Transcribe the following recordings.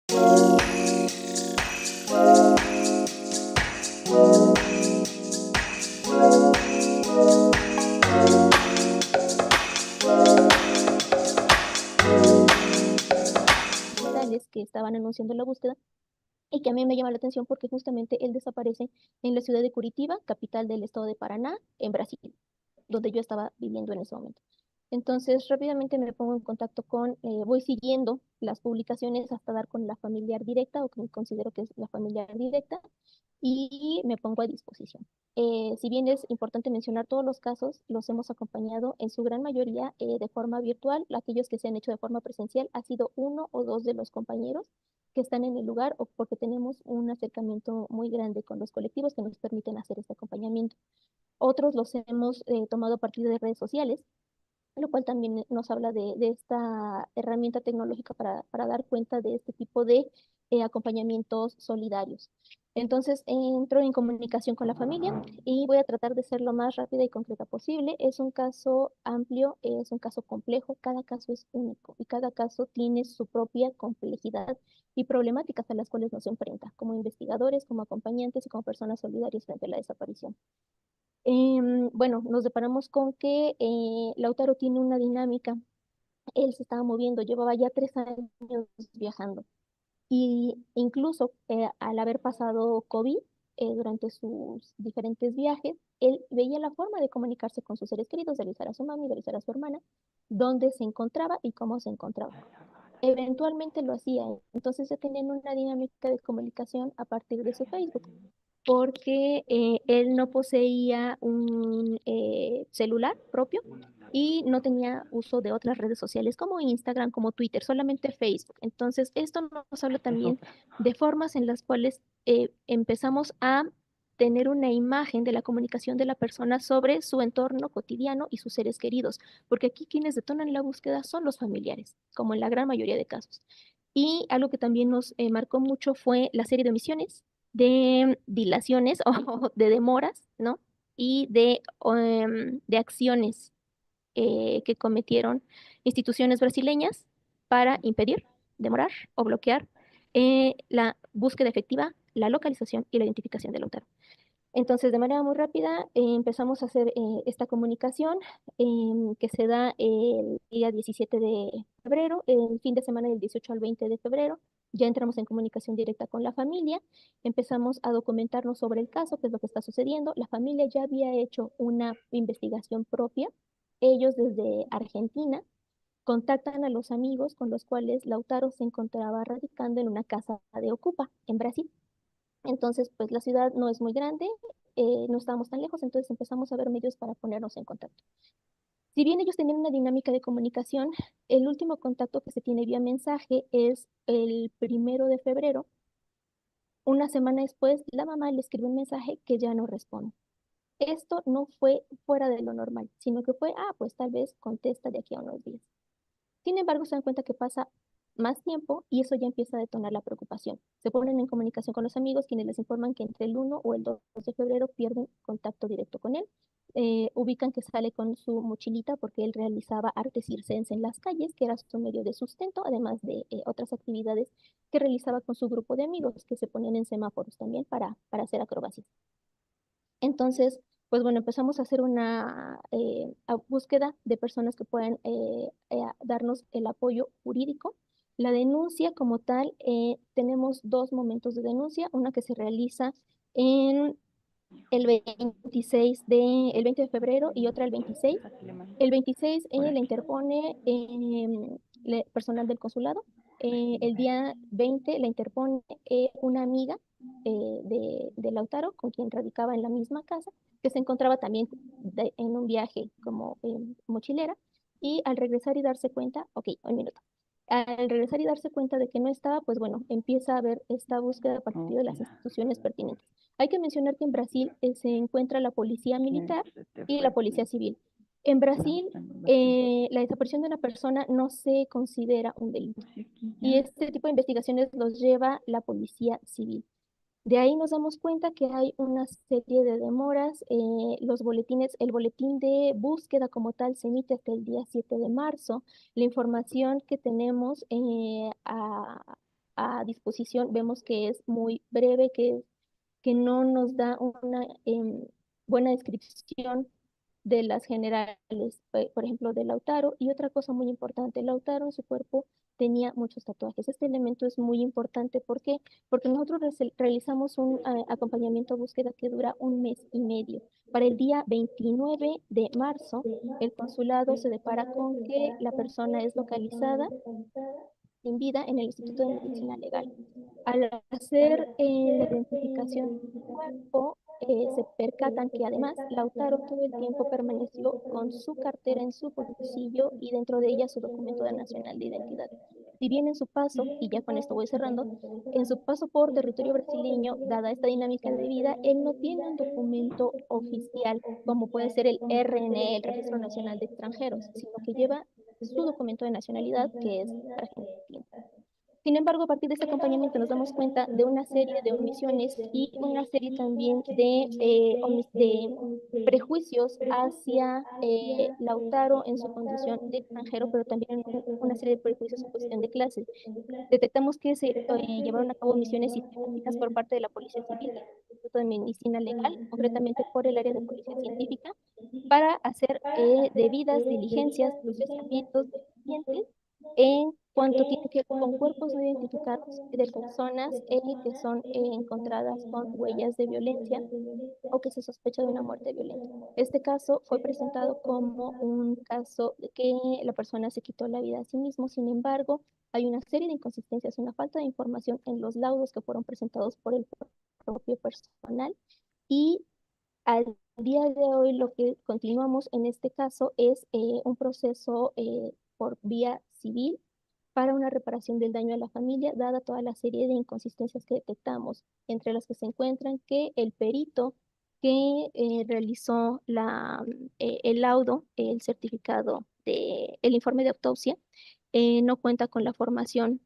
Digitales que estaban anunciando la búsqueda y que a mí me llama la atención porque justamente él desaparece en la ciudad de Curitiba, capital del estado de Paraná, en Brasil, donde yo estaba viviendo en ese momento. Entonces, rápidamente me pongo en contacto voy siguiendo las publicaciones hasta dar con la familiar directa o que considero que es la familiar directa y me pongo a disposición. Si bien es importante mencionar todos los casos, los hemos acompañado en su gran mayoría de forma virtual. Aquellos que se han hecho de forma presencial ha sido uno o dos de los compañeros que están en el lugar o porque tenemos un acercamiento muy grande con los colectivos que nos permiten hacer este acompañamiento. Otros los hemos tomado a partir de redes sociales, lo cual también nos habla de esta herramienta tecnológica para dar cuenta de este tipo de acompañamientos solidarios. Entonces, entro en comunicación con la familia y voy a tratar de ser lo más rápida y concreta posible. Es un caso amplio, es un caso complejo, cada caso es único y cada caso tiene su propia complejidad y problemáticas a las cuales nos enfrenta como investigadores, como acompañantes y como personas solidarias frente a la desaparición. Bueno, nos deparamos con que Lautaro tiene una dinámica. Él se estaba moviendo, llevaba ya 3 años viajando. Y incluso al haber pasado COVID durante sus diferentes viajes, él veía la forma de comunicarse con sus seres queridos, de avisar a su mami, de avisar a su hermana, dónde se encontraba y cómo se encontraba. Eventualmente lo hacía. Entonces ya tenían una dinámica de comunicación a partir de su Facebook porque él no poseía un celular propio y no tenía uso de otras redes sociales como Instagram, como Twitter, solamente Facebook. Entonces, esto nos habla también de formas en las cuales empezamos a tener una imagen de la comunicación de la persona sobre su entorno cotidiano y sus seres queridos, porque aquí quienes detonan la búsqueda son los familiares, como en la gran mayoría de casos. Y algo que también nos marcó mucho fue la serie de omisiones, de dilaciones o de demoras, ¿no? Y de acciones que cometieron instituciones brasileñas para impedir, demorar o bloquear la búsqueda efectiva, la localización y la identificación del autor. Entonces, de manera muy rápida, empezamos a hacer esta comunicación que se da el día 17 de febrero, el fin de semana del 18 al 20 de febrero. Ya entramos en comunicación directa con la familia, empezamos a documentarnos sobre el caso, qué es lo que está sucediendo. La familia ya había hecho una investigación propia. Ellos desde Argentina contactan a los amigos con los cuales Lautaro se encontraba radicando en una casa de Ocupa, en Brasil. Entonces, pues la ciudad no es muy grande, no estábamos tan lejos, entonces empezamos a ver medios para ponernos en contacto. Si bien ellos tenían una dinámica de comunicación, el último contacto que se tiene vía mensaje es el 1 de febrero. Una semana después, la mamá le escribe un mensaje que ya no responde. Esto no fue fuera de lo normal, sino que fue, pues tal vez contesta de aquí a unos días. Sin embargo, se dan cuenta que pasa más tiempo y eso ya empieza a detonar la preocupación. Se ponen en comunicación con los amigos, quienes les informan que entre el 1 o el 2 de febrero pierden contacto directo con él. Ubican que sale con su mochilita porque él realizaba artes circenses en las calles, que era su medio de sustento, además de otras actividades que realizaba con su grupo de amigos, que se ponían en semáforos también para hacer acrobacias. Entonces, pues bueno, empezamos a hacer una búsqueda de personas que puedan darnos el apoyo jurídico. La denuncia como tal, tenemos dos momentos de denuncia, una que se realiza en el 20 de febrero y otra el 26. El 26 la interpone personal del consulado. El día 20 la interpone una amiga de Lautaro, con quien radicaba en la misma casa, que se encontraba también en un viaje como mochilera, y al regresar y darse cuenta, ok, un minuto, al regresar y darse cuenta de que no estaba, pues bueno, empieza a haber esta búsqueda a partir de las instituciones pertinentes. Hay que mencionar que en Brasil se encuentra la policía militar y la policía civil. En Brasil, la desaparición de una persona no se considera un delito y este tipo de investigaciones los lleva la policía civil. De ahí nos damos cuenta que hay una serie de demoras. Los boletines, el boletín de búsqueda como tal se emite hasta el día 7 de marzo. La información que tenemos a disposición vemos que es muy breve, que no nos da una buena descripción de las generales, por ejemplo, de Lautaro. Y otra cosa muy importante, Lautaro en su cuerpo tenía muchos tatuajes. Este elemento es muy importante. ¿Por qué? Porque nosotros realizamos un acompañamiento a búsqueda que dura 1 mes y medio. Para el día 29 de marzo, el consulado se depara con que la persona es localizada sin vida en el Instituto de Medicina Legal. Al hacer la identificación del cuerpo, se percatan que además Lautaro todo el tiempo permaneció con su cartera en su bolsillo y dentro de ella su documento de nacional de identidad. Si bien en su paso, y ya con esto voy cerrando, en su paso por territorio brasileño, dada esta dinámica de vida, él no tiene un documento oficial como puede ser el RNE, el Registro Nacional de Extranjeros, sino que lleva su documento de nacionalidad, que es argentino. Sin embargo, a partir de este acompañamiento nos damos cuenta de una serie de omisiones y una serie también de prejuicios hacia Lautaro en su condición de extranjero, pero también una serie de prejuicios en cuestión de clases. Detectamos que se llevaron a cabo misiones sistemáticas por parte de la Policía Civil del Instituto de Medicina Legal, concretamente por el área de Policía Científica, para hacer debidas diligencias, procesamientos deficientes en cuanto tiene que ver con cuerpos no identificados de personas que son encontradas con huellas de violencia o que se sospecha de una muerte violenta. Este caso fue presentado como un caso de que la persona se quitó la vida a sí mismo. Sin embargo, hay una serie de inconsistencias, una falta de información en los laudos que fueron presentados por el propio personal, y al día de hoy lo que continuamos en este caso es un proceso por vía civil para una reparación del daño a la familia, dada toda la serie de inconsistencias que detectamos, entre las que se encuentran que el perito que realizó el laudo, el certificado el informe de autopsia, no cuenta con la formación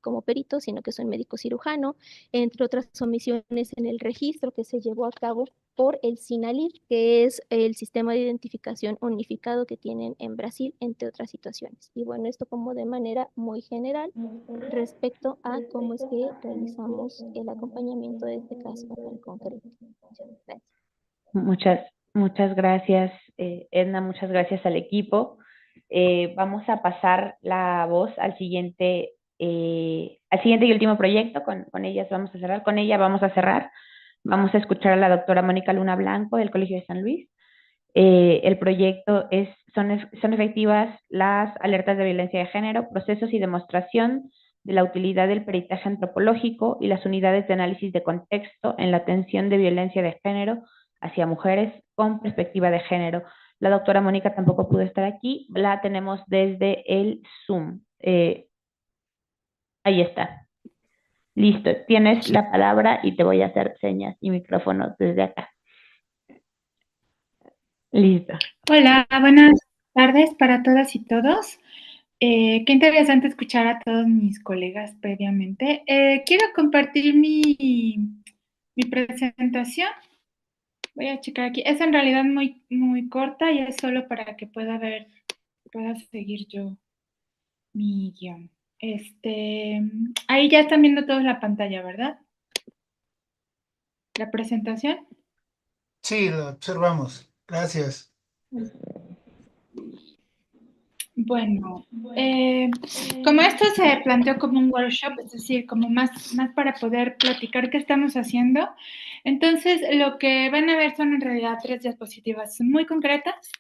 como perito, sino que soy médico cirujano, entre otras omisiones en el registro que se llevó a cabo por el SINALIR, que es el sistema de identificación unificado que tienen en Brasil, entre otras situaciones. Y bueno, esto como de manera muy general respecto a cómo es que realizamos el acompañamiento de este caso en concreto. Gracias. Muchas gracias, Edna, muchas gracias al equipo. Vamos a pasar la voz al siguiente y último proyecto. Con ellas vamos a cerrar. Con ella vamos a cerrar. Vamos a escuchar a la doctora Mónica Luna Blanco del Colegio de San Luis. El proyecto son efectivas las alertas de violencia de género, procesos y demostración de la utilidad del peritaje antropológico y las unidades de análisis de contexto en la atención de violencia de género hacia mujeres con perspectiva de género. La doctora Mónica tampoco pudo estar aquí, la tenemos desde el Zoom. Ahí está. Listo, tienes la palabra y te voy a hacer señas y micrófonos desde acá. Listo. Hola, buenas tardes para todas y todos. Qué interesante escuchar a todos mis colegas previamente. Quiero compartir mi presentación. Voy a checar aquí. Es en realidad muy corta y es solo para que pueda seguir yo mi guión. Ahí ya están viendo todos la pantalla, ¿verdad? La presentación. Sí, lo observamos. Gracias. Bueno, como esto se planteó como un workshop, es decir, como más para poder platicar qué estamos haciendo, entonces lo que van a ver son en realidad 3 diapositivas muy concretas,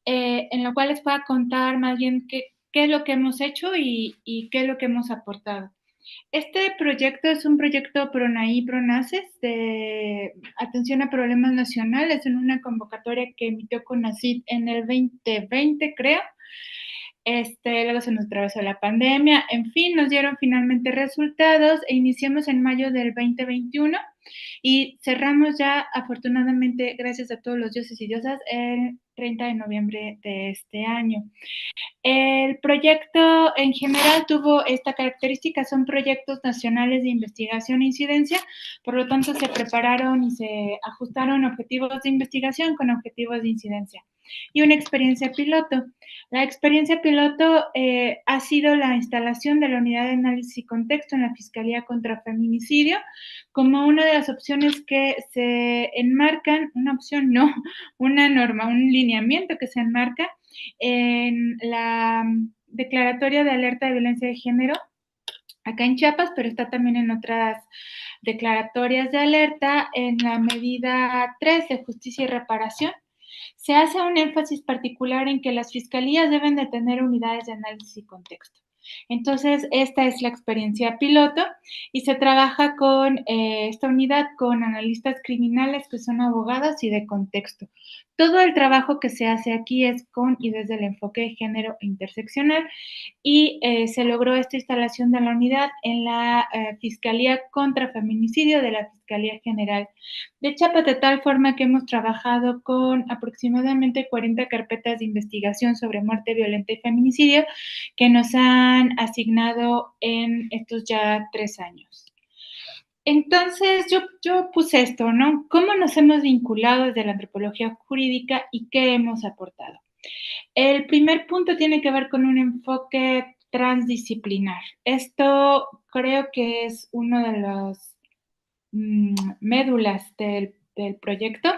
en lo cual les voy a contar más bien qué es lo que hemos hecho y qué es lo que hemos aportado. Este proyecto es un proyecto PRONACES de atención a problemas nacionales en una convocatoria que emitió CONACYT en el 2020, creo. Luego se nos atravesó la pandemia, en fin, nos dieron finalmente resultados e iniciamos en mayo del 2021 y cerramos ya, afortunadamente, gracias a todos los dioses y diosas, el 30 de noviembre de este año. El proyecto en general tuvo esta característica, son proyectos nacionales de investigación e incidencia, por lo tanto se prepararon y se ajustaron objetivos de investigación con objetivos de incidencia. y una experiencia piloto. La experiencia piloto ha sido la instalación de la unidad de análisis y contexto en la Fiscalía contra Feminicidio como una de las opciones que se enmarcan, una opción no, una norma, un lineamiento que se enmarca en la declaratoria de alerta de violencia de género acá en Chiapas, pero está también en otras declaratorias de alerta. En la medida 3 de justicia y reparación, se hace un énfasis particular en que las fiscalías deben de tener unidades de análisis y contexto. Entonces, esta es la experiencia piloto y se trabaja con esta unidad con analistas criminales que son abogadas y de contexto. Todo el trabajo que se hace aquí es con y desde el enfoque de género interseccional y se logró esta instalación de la unidad en la Fiscalía contra Feminicidio de la Fiscalía General de Chiapas, de tal forma que hemos trabajado con aproximadamente 40 carpetas de investigación sobre muerte violenta y feminicidio que nos han asignado en estos ya 3 años. Entonces, yo puse esto, ¿no? ¿Cómo nos hemos vinculado desde la antropología jurídica y qué hemos aportado? El primer punto tiene que ver con un enfoque transdisciplinar. Esto creo que es uno de las médulas del proyecto,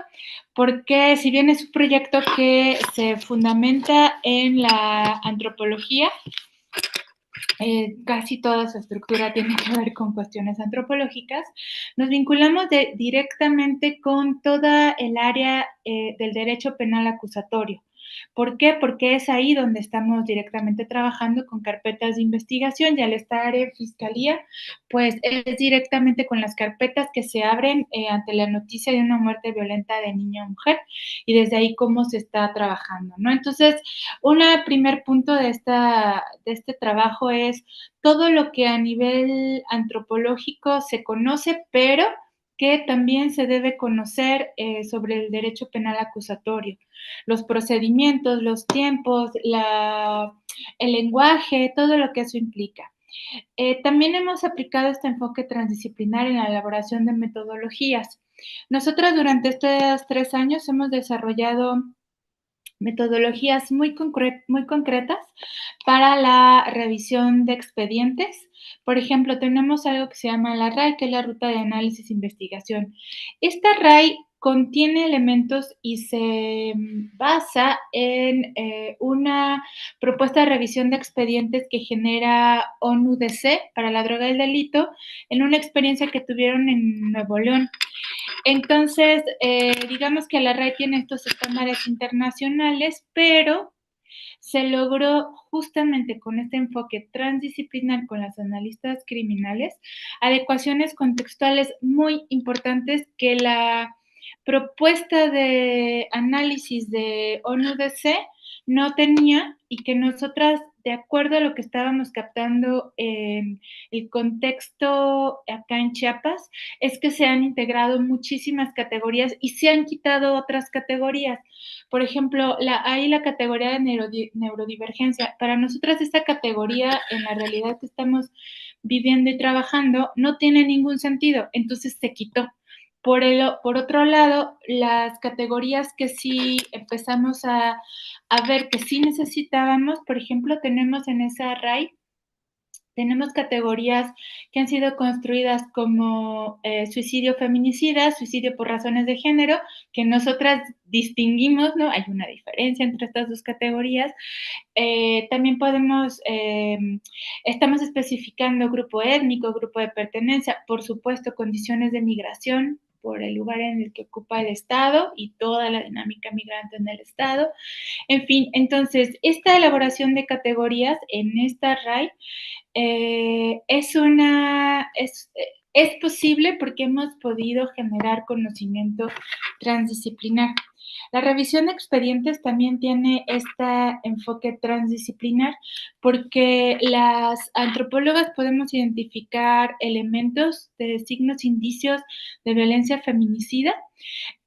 porque si bien es un proyecto que se fundamenta en la antropología, casi toda su estructura tiene que ver con cuestiones antropológicas, nos vinculamos directamente con toda el área del derecho penal acusatorio. ¿Por qué? Porque es ahí donde estamos directamente trabajando con carpetas de investigación y al estar en fiscalía, pues es directamente con las carpetas que se abren ante la noticia de una muerte violenta de niño o mujer y desde ahí cómo se está trabajando, ¿no? Entonces, un primer punto de este trabajo es todo lo que a nivel antropológico se conoce, pero que también se debe conocer sobre el derecho penal acusatorio, los procedimientos, los tiempos, el lenguaje, todo lo que eso implica. También hemos aplicado este enfoque transdisciplinar en la elaboración de metodologías. Nosotras durante estos 3 años hemos desarrollado metodologías muy concretas para la revisión de expedientes. Por ejemplo, tenemos algo que se llama la RAI, que es la Ruta de Análisis e Investigación. Esta RAI contiene elementos y se basa en una propuesta de revisión de expedientes que genera ONU-DC para la droga y el delito en una experiencia que tuvieron en Nuevo León. Entonces, digamos que la RAI tiene estos estándares internacionales, pero se logró justamente con este enfoque transdisciplinar con las analistas criminales, adecuaciones contextuales muy importantes que la propuesta de análisis de ONU-DC no tenía y que nosotras, de acuerdo a lo que estábamos captando en el contexto acá en Chiapas, es que se han integrado muchísimas categorías y se han quitado otras categorías. Por ejemplo, hay la categoría de neurodivergencia. Para nosotras esta categoría, en la realidad que estamos viviendo y trabajando, no tiene ningún sentido, entonces se quitó. Por otro lado, las categorías que sí empezamos a ver que sí necesitábamos, por ejemplo, tenemos en esa RAI, tenemos categorías que han sido construidas como suicidio feminicida, suicidio por razones de género, que nosotras distinguimos, ¿no? Hay una diferencia entre estas dos categorías. También estamos especificando grupo étnico, grupo de pertenencia, por supuesto, condiciones de migración por el lugar en el que ocupa el Estado y toda la dinámica migrante en el Estado. En fin, entonces, esta elaboración de categorías en esta RAI es posible porque hemos podido generar conocimiento transdisciplinar. La revisión de expedientes también tiene este enfoque transdisciplinar porque las antropólogas podemos identificar elementos de signos, indicios de violencia feminicida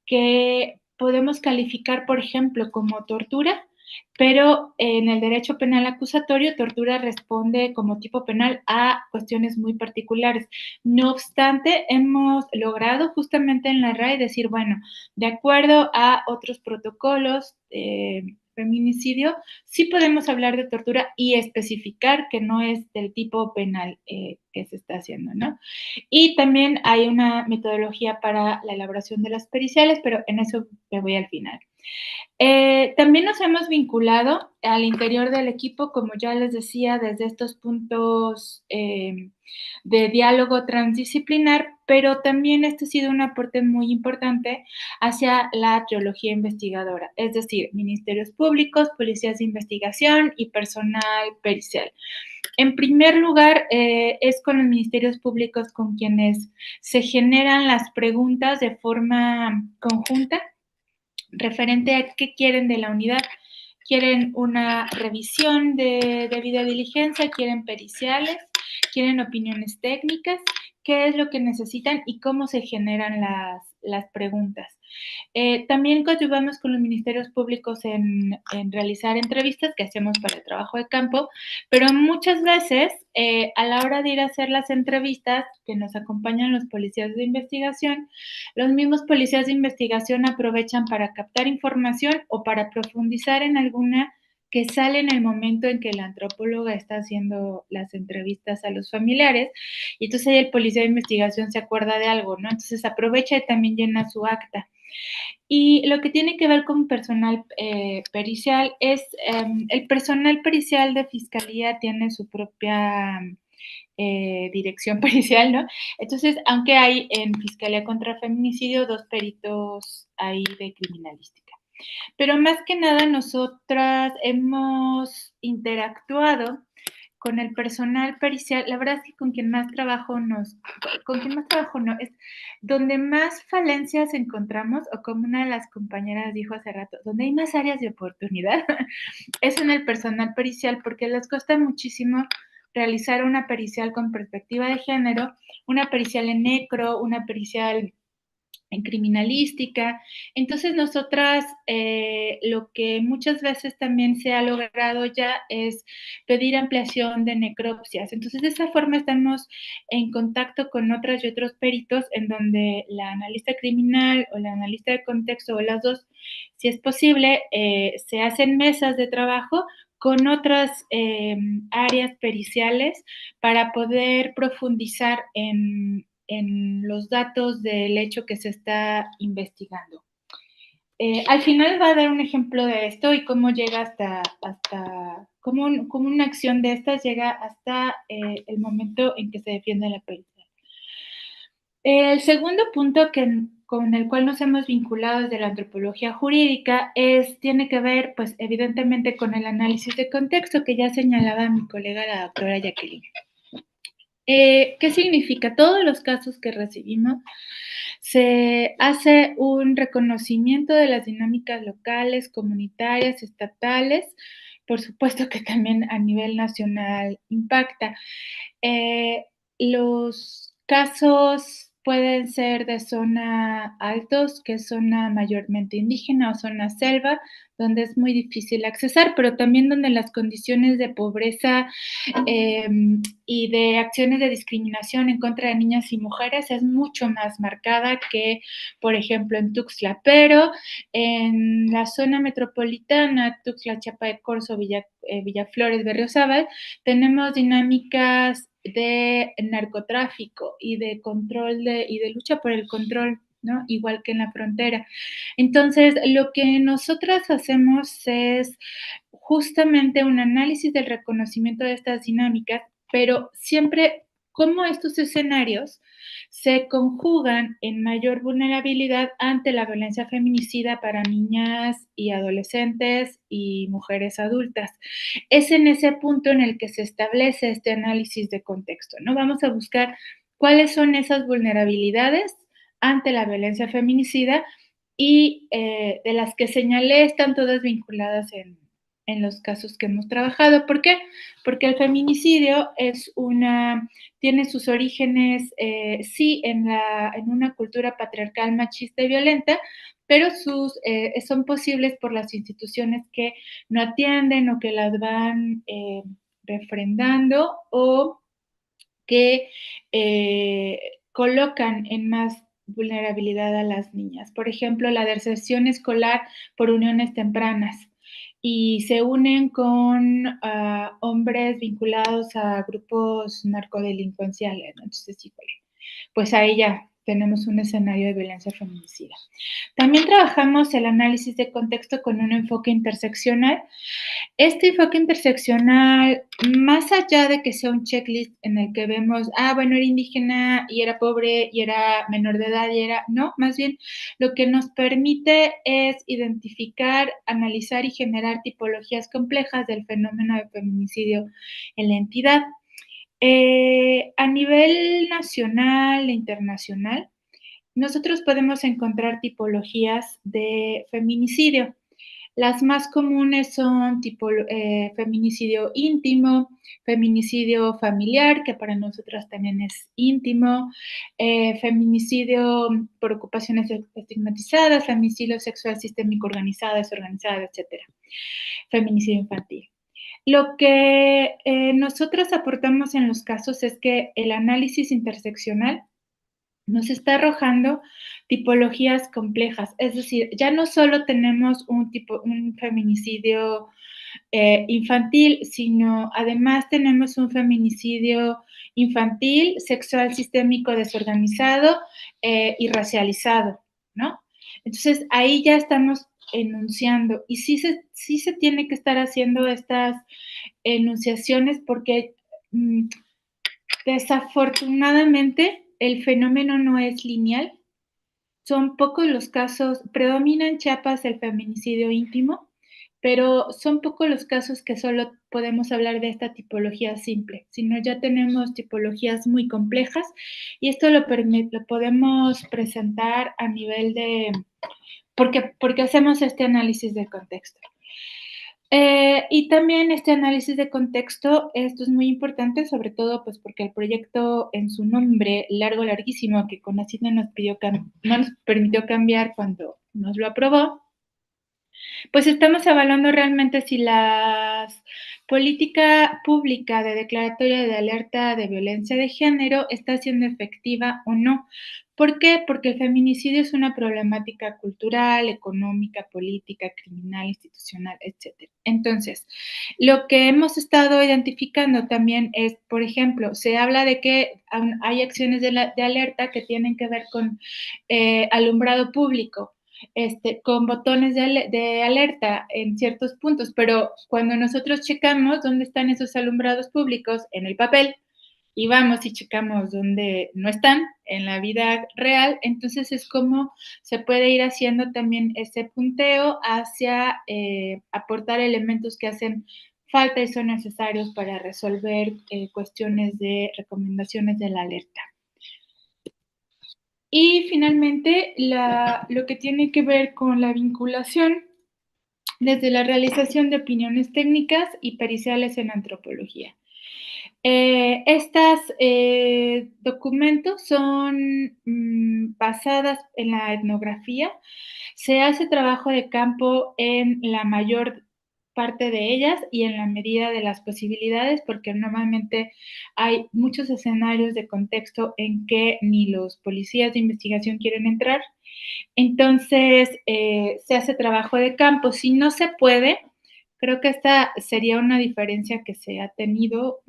que podemos calificar, por ejemplo, como tortura pero en el derecho penal acusatorio, tortura responde como tipo penal a cuestiones muy particulares. No obstante, hemos logrado justamente en la RAE decir, bueno, de acuerdo a otros protocolos, feminicidio, sí podemos hablar de tortura y especificar que no es del tipo penal que se está haciendo, ¿no? Y también hay una metodología para la elaboración de las periciales, pero en eso me voy al final. También nos hemos vinculado al interior del equipo, como ya les decía, desde estos puntos de diálogo transdisciplinar, pero también este ha sido un aporte muy importante hacia la teología investigadora, es decir, ministerios públicos, policías de investigación y personal pericial. En primer lugar, es con los ministerios públicos con quienes se generan las preguntas de forma conjunta referente a qué quieren de la unidad. ¿Quieren una revisión de debida diligencia? ¿Quieren periciales? ¿Quieren opiniones técnicas? ¿Qué es lo que necesitan y cómo se generan las preguntas? También coadyuvamos con los ministerios públicos en realizar entrevistas que hacemos para el trabajo de campo, pero muchas veces a la hora de ir a hacer las entrevistas que nos acompañan los policías de investigación, los mismos policías de investigación aprovechan para captar información o para profundizar en alguna que sale en el momento en que la antropóloga está haciendo las entrevistas a los familiares, y entonces ahí el policía de investigación se acuerda de algo, ¿no? Entonces aprovecha y también llena su acta. Y lo que tiene que ver con personal pericial es, el personal pericial de fiscalía tiene su propia dirección pericial, ¿no? Entonces, aunque hay en Fiscalía contra Feminicidio 2 peritos ahí de criminalística. Pero más que nada nosotras hemos interactuado con el personal pericial, la verdad es que con quien más trabajo no, es donde más falencias encontramos, o como una de las compañeras dijo hace rato, donde hay más áreas de oportunidad, es en el personal pericial, porque les cuesta muchísimo realizar una pericial con perspectiva de género, una pericial en necro, una pericial en criminalística. Entonces, nosotras lo que muchas veces también se ha logrado ya es pedir ampliación de necropsias. Entonces, de esa forma estamos en contacto con otras y otros peritos en donde la analista criminal o la analista de contexto o las dos, si es posible, se hacen mesas de trabajo con otras áreas periciales para poder profundizar en los datos del hecho que se está investigando. Al final va a dar un ejemplo de esto y cómo llega hasta cómo una acción de estas llega hasta el momento en que se defiende la pericia. El segundo punto con el cual nos hemos vinculado desde la antropología jurídica tiene que ver, pues, evidentemente con el análisis de contexto que ya señalaba mi colega, la doctora Jacqueline. ¿Qué significa? Todos los casos que recibimos se hace un reconocimiento de las dinámicas locales, comunitarias, estatales, por supuesto que también a nivel nacional impacta. Los casos pueden ser de zona altos, que es zona mayormente indígena, o zona selva, donde es muy difícil accesar, pero también donde las condiciones de pobreza y de acciones de discriminación en contra de niñas y mujeres es mucho más marcada que, por ejemplo, en Tuxtla. Pero en la zona metropolitana, Tuxtla, Chiapa de Corzo, Villaflores, Berriozábal, tenemos dinámicas de narcotráfico y de control y de lucha por el control, ¿no? Igual que en la frontera. Entonces, lo que nosotras hacemos es justamente un análisis del reconocimiento de estas dinámicas, pero siempre cómo estos escenarios se conjugan en mayor vulnerabilidad ante la violencia feminicida para niñas y adolescentes y mujeres adultas. Es en ese punto en el que se establece este análisis de contexto, ¿no? Vamos a buscar cuáles son esas vulnerabilidades ante la violencia feminicida y de las que señalé están todas vinculadas en los casos que hemos trabajado. ¿Por qué? Porque el feminicidio tiene sus orígenes, sí, en una cultura patriarcal, machista y violenta, pero son posibles por las instituciones que no atienden o que las van refrendando o que colocan en más vulnerabilidad a las niñas. Por ejemplo, la deserción escolar por uniones tempranas y se unen con hombres vinculados a grupos narcodelincuenciales, ¿no? Entonces, híjole, pues ahí ya tenemos un escenario de violencia feminicida. También trabajamos el análisis de contexto con un enfoque interseccional. Este enfoque interseccional, más allá de que sea un checklist en el que vemos, bueno, era indígena y era pobre y era menor de edad y era, no, más bien lo que nos permite es identificar, analizar y generar tipologías complejas del fenómeno de feminicidio en la entidad. A nivel nacional e internacional, nosotros podemos encontrar tipologías de feminicidio. Las más comunes son feminicidio íntimo, feminicidio familiar, que para nosotras también es íntimo, feminicidio por ocupaciones estigmatizadas, feminicidio sexual sistémico organizado, desorganizado, etc. Feminicidio infantil. Lo que nosotros aportamos en los casos es que el análisis interseccional nos está arrojando tipologías complejas. Es decir, ya no solo tenemos un feminicidio infantil, sino además tenemos un feminicidio infantil, sexual sistémico desorganizado y racializado, ¿no? Entonces, ahí ya estamos enunciando y sí se tiene que estar haciendo estas enunciaciones porque desafortunadamente el fenómeno no es lineal. Son pocos los casos, predomina en Chiapas el feminicidio íntimo, pero son pocos los casos que solo podemos hablar de esta tipología simple, sino ya tenemos tipologías muy complejas y esto lo podemos presentar a nivel de, porque hacemos este análisis de contexto. Y también este análisis de contexto, esto es muy importante, sobre todo pues porque el proyecto en su nombre largo, larguísimo, que CONACYT no nos permitió cambiar cuando nos lo aprobó, pues estamos evaluando realmente si la política pública de declaratoria de alerta de violencia de género está siendo efectiva o no. ¿Por qué? Porque el feminicidio es una problemática cultural, económica, política, criminal, institucional, etc. Entonces, lo que hemos estado identificando también es, por ejemplo, se habla de que hay acciones de alerta que tienen que ver con alumbrado público. Con botones de alerta en ciertos puntos, pero cuando nosotros checamos dónde están esos alumbrados públicos en el papel y vamos y checamos dónde no están en la vida real, entonces es como se puede ir haciendo también ese punteo hacia aportar elementos que hacen falta y son necesarios para resolver cuestiones de recomendaciones de la alerta. Y finalmente, lo que tiene que ver con la vinculación desde la realización de opiniones técnicas y periciales en antropología. Estos documentos son basadas en la etnografía. Se hace trabajo de campo en la mayor parte de ellas y en la medida de las posibilidades, porque normalmente hay muchos escenarios de contexto en que ni los policías de investigación quieren entrar. Entonces, se hace trabajo de campo. Si no se puede, creo que esta sería una diferencia que se ha tenido,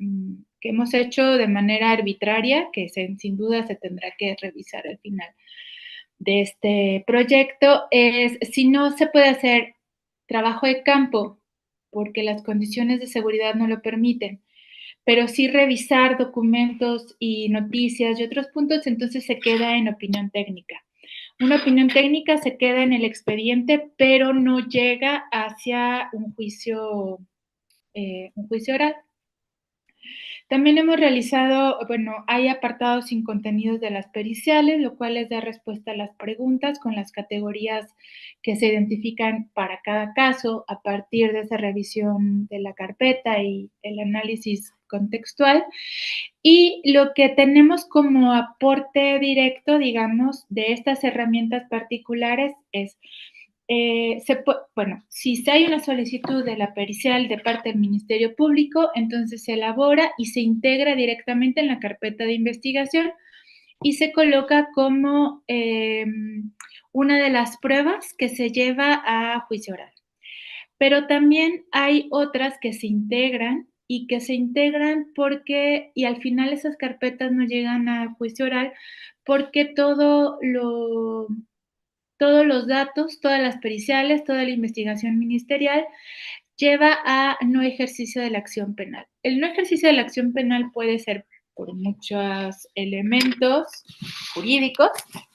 que hemos hecho de manera arbitraria, que sin duda se tendrá que revisar al final de este proyecto, es si no se puede hacer trabajo de campo porque las condiciones de seguridad no lo permiten, pero sí revisar documentos y noticias y otros puntos, entonces se queda en opinión técnica. Una opinión técnica se queda en el expediente, pero no llega hacia un juicio oral. También hemos realizado, hay apartados sin contenidos de las periciales, lo cual les da respuesta a las preguntas con las categorías que se identifican para cada caso a partir de esa revisión de la carpeta y el análisis contextual. Y lo que tenemos como aporte directo, digamos, de estas herramientas particulares es, bueno, si hay una solicitud de la pericial de parte del Ministerio Público, entonces se elabora y se integra directamente en la carpeta de investigación y se coloca como una de las pruebas que se lleva a juicio oral. Pero también hay otras que se integran y que se integran porque, y al final esas carpetas no llegan a juicio oral porque todos los datos, todas las periciales, toda la investigación ministerial lleva a no ejercicio de la acción penal. El no ejercicio de la acción penal puede ser por muchos elementos jurídicos,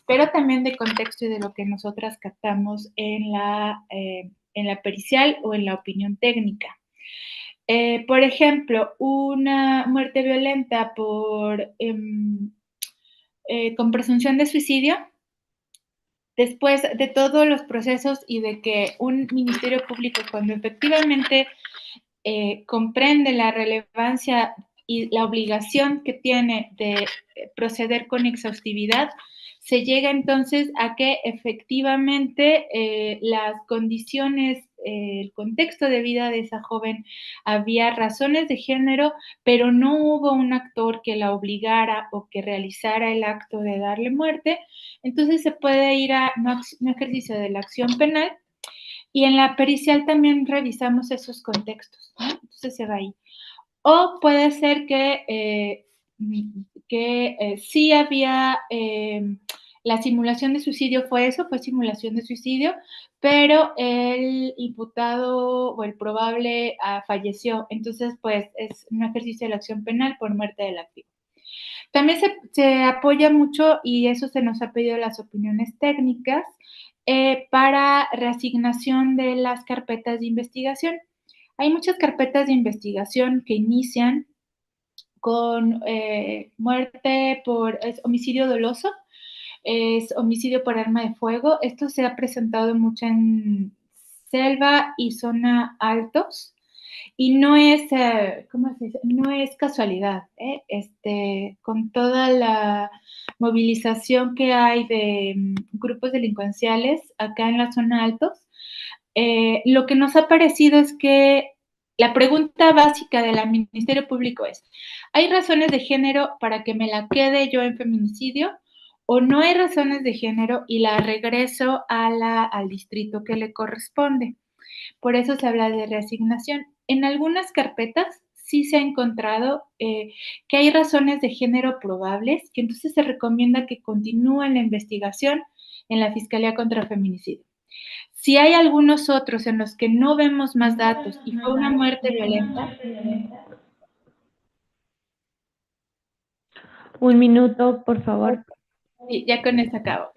pero también de contexto y de lo que nosotras captamos en la pericial o en la opinión técnica. Por ejemplo, una muerte violenta con presunción de suicidio, después de todos los procesos y de que un ministerio público, cuando efectivamente comprende la relevancia y la obligación que tiene de proceder con exhaustividad, se llega entonces a que efectivamente las condiciones, el contexto de vida de esa joven, había razones de género, pero no hubo un actor que la obligara o que realizara el acto de darle muerte, entonces se puede ir a no ejercicio de la acción penal. Y en la pericial también revisamos esos contextos, ¿no? Entonces se va ahí. O puede ser que sí había, la simulación de suicidio fue simulación de suicidio, pero el imputado o el probable falleció. Entonces, pues es un ejercicio de la acción penal por muerte del activo. También se apoya mucho, y eso se nos ha pedido las opiniones técnicas, para reasignación de las carpetas de investigación. Hay muchas carpetas de investigación que inician con muerte por homicidio doloso, es homicidio por arma de fuego. Esto se ha presentado mucho en selva y zona altos. Y no es, ¿cómo se dice? No es casualidad, con toda la movilización que hay de grupos delincuenciales acá en la zona altos, lo que nos ha parecido es que la pregunta básica del Ministerio Público es, ¿hay razones de género para que me la quede yo en feminicidio? ¿O no hay razones de género y la regreso al distrito que le corresponde? Por eso se habla de reasignación. En algunas carpetas sí se ha encontrado que hay razones de género probables, que entonces se recomienda que continúe la investigación en la Fiscalía contra Feminicidio. Si hay algunos otros en los que no vemos más datos y fue una muerte violenta. Un minuto, por favor. Sí, ya con eso acabo.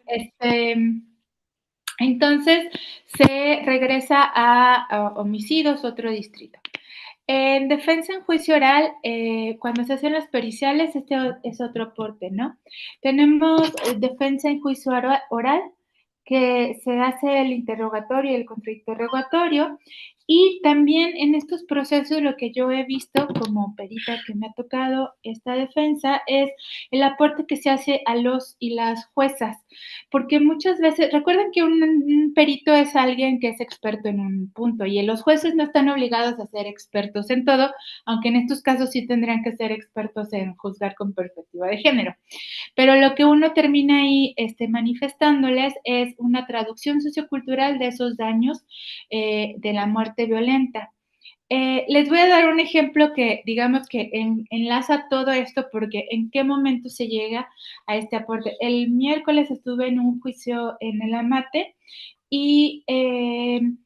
Entonces, se regresa a homicidios, otro distrito. En defensa en juicio oral, cuando se hacen las periciales, este es otro aporte, ¿no? Tenemos defensa en juicio oral, que se hace el interrogatorio y el contrainterrogatorio, y también en estos procesos lo que yo he visto como perita que me ha tocado esta defensa es el aporte que se hace a los y las juezas, porque muchas veces, recuerden que un perito es alguien que es experto en un punto y los jueces no están obligados a ser expertos en todo, aunque en estos casos sí tendrían que ser expertos en juzgar con perspectiva de género. Pero lo que uno termina ahí manifestándoles es una traducción sociocultural de esos daños de la muerte violenta. Les voy a dar un ejemplo que digamos que enlaza todo esto, porque en qué momento se llega a este aporte. El miércoles estuve en un juicio en el Amate y en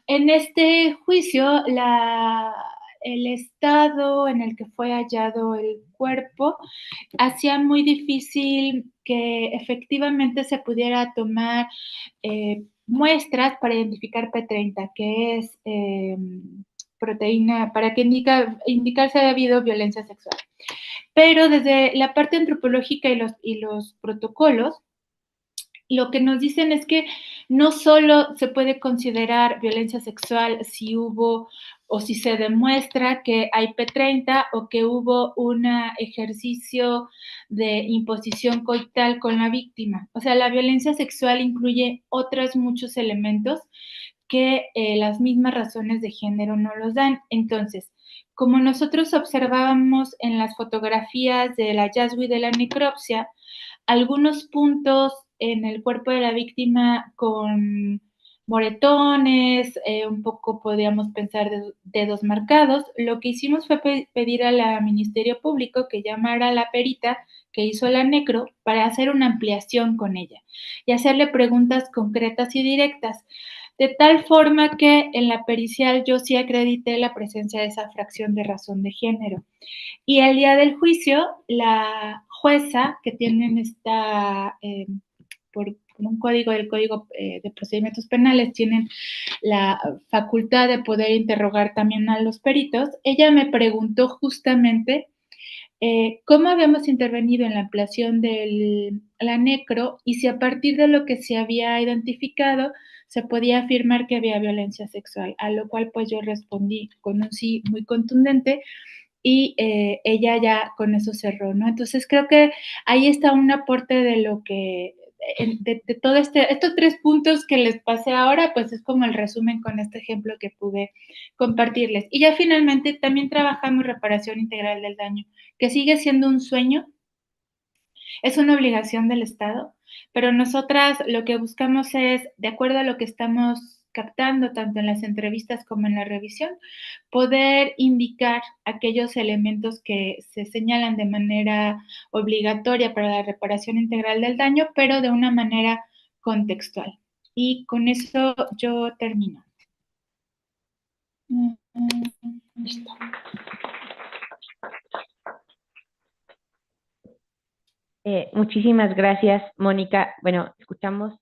este juicio el estado en el que fue hallado el cuerpo hacía muy difícil que efectivamente se pudiera tomar muestras para identificar P30, que es proteína, para que indicar si ha habido violencia sexual. Pero desde la parte antropológica y los protocolos, lo que nos dicen es que no solo se puede considerar violencia sexual si hubo o si se demuestra que hay P30 o que hubo un ejercicio de imposición coital con la víctima. O sea, la violencia sexual incluye otros muchos elementos que las mismas razones de género no los dan. Entonces, como nosotros observábamos en las fotografías del hallazgo y de la necropsia, algunos puntos en el cuerpo de la víctima con moretones, un poco podríamos pensar dedos marcados. Lo que hicimos fue pedir al Ministerio Público que llamara a la perita que hizo la necro para hacer una ampliación con ella y hacerle preguntas concretas y directas. De tal forma que en la pericial yo sí acredité la presencia de esa fracción de razón de género. Y el día del juicio, la jueza que tienen por un código del Código de Procedimientos Penales, tienen la facultad de poder interrogar también a los peritos, ella me preguntó justamente cómo habíamos intervenido en la ampliación de la necro y si a partir de lo que se había identificado se podía afirmar que había violencia sexual, a lo cual pues yo respondí con un sí muy contundente y ella ya con eso cerró, ¿no? Entonces creo que ahí está un aporte de lo que, de todo estos 3 puntos que les pasé ahora, pues es como el resumen con este ejemplo que pude compartirles. Y ya finalmente también trabajamos reparación integral del daño, que sigue siendo un sueño, es una obligación del Estado, pero nosotras lo que buscamos es, de acuerdo a lo que estamos captando tanto en las entrevistas como en la revisión, poder indicar aquellos elementos que se señalan de manera obligatoria para la reparación integral del daño, pero de una manera contextual. Y con eso yo termino. Listo. Muchísimas gracias, Mónica. Bueno, escuchamos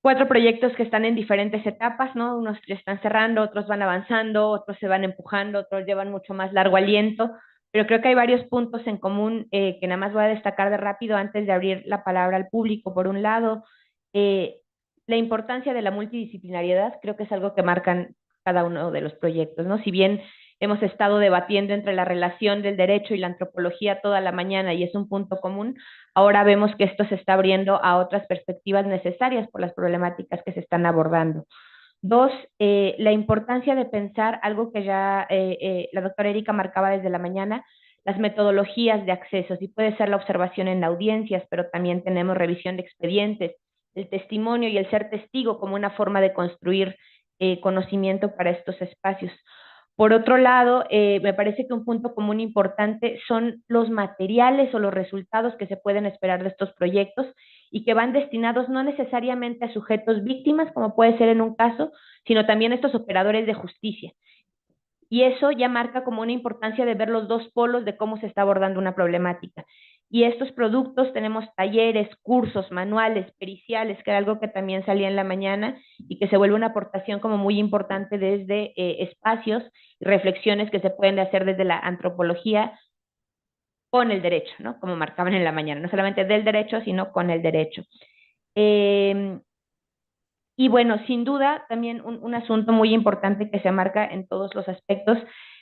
4 proyectos que están en diferentes etapas, ¿no? Unos ya están cerrando, otros van avanzando, otros se van empujando, otros llevan mucho más largo aliento, pero creo que hay varios puntos en común que nada más voy a destacar de rápido antes de abrir la palabra al público. Por un lado, la importancia de la multidisciplinariedad, creo que es algo que marcan cada uno de los proyectos, ¿no? Si bien hemos estado debatiendo entre la relación del derecho y la antropología toda la mañana y es un punto común, ahora vemos que esto se está abriendo a otras perspectivas necesarias por las problemáticas que se están abordando. 2, la importancia de pensar algo que ya la doctora Erika marcaba desde la mañana, las metodologías de acceso. Sí puede ser la observación en audiencias, pero también tenemos revisión de expedientes, el testimonio y el ser testigo como una forma de construir conocimiento para estos espacios. Por otro lado, me parece que un punto común importante son los materiales o los resultados que se pueden esperar de estos proyectos y que van destinados no necesariamente a sujetos víctimas, como puede ser en un caso, sino también a estos operadores de justicia. Y eso ya marca como una importancia de ver los dos polos de cómo se está abordando una problemática. Y estos productos tenemos talleres, cursos, manuales, periciales, que era algo que también salía en la mañana y que se vuelve una aportación como muy importante desde espacios y reflexiones que se pueden hacer desde la antropología con el derecho, ¿no? Como marcaban en la mañana, no solamente del derecho, sino con el derecho. Y bueno, sin duda, también un asunto muy importante que se marca en todos los aspectos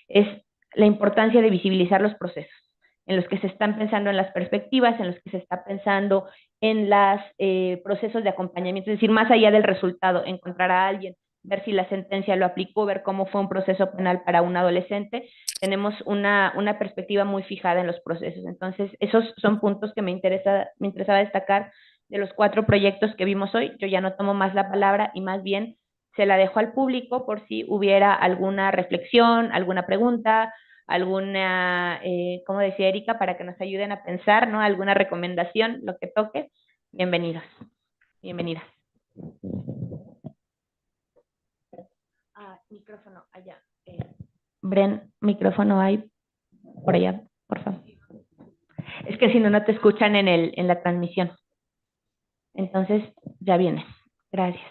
es la importancia de visibilizar los procesos en los que se están pensando en las perspectivas, en los que se está pensando en los procesos de acompañamiento, es decir, más allá del resultado, encontrar a alguien, ver si la sentencia lo aplicó, ver cómo fue un proceso penal para un adolescente, tenemos una perspectiva muy fijada en los procesos. Entonces, esos son puntos que me interesaba destacar de los 4 proyectos que vimos hoy. Yo ya no tomo más la palabra y más bien se la dejo al público por si hubiera alguna reflexión, alguna pregunta, alguna, como decía Erika, para que nos ayuden a pensar, ¿no? Alguna recomendación, lo que toque. Bienvenidos, bienvenidas. Micrófono allá. Bren, micrófono hay por allá, por favor. Es que si no, no te escuchan en la transmisión. Entonces, ya viene. Gracias.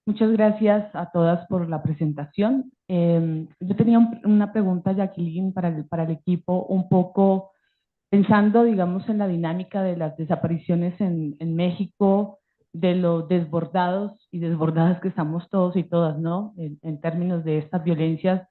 Muchas gracias a todas por la presentación. Yo tenía una pregunta, Jacqueline, para el equipo, un poco pensando, digamos, en la dinámica de las desapariciones en México, de lo desbordados y desbordadas que estamos todos y todas, ¿no? En términos de estas violencias,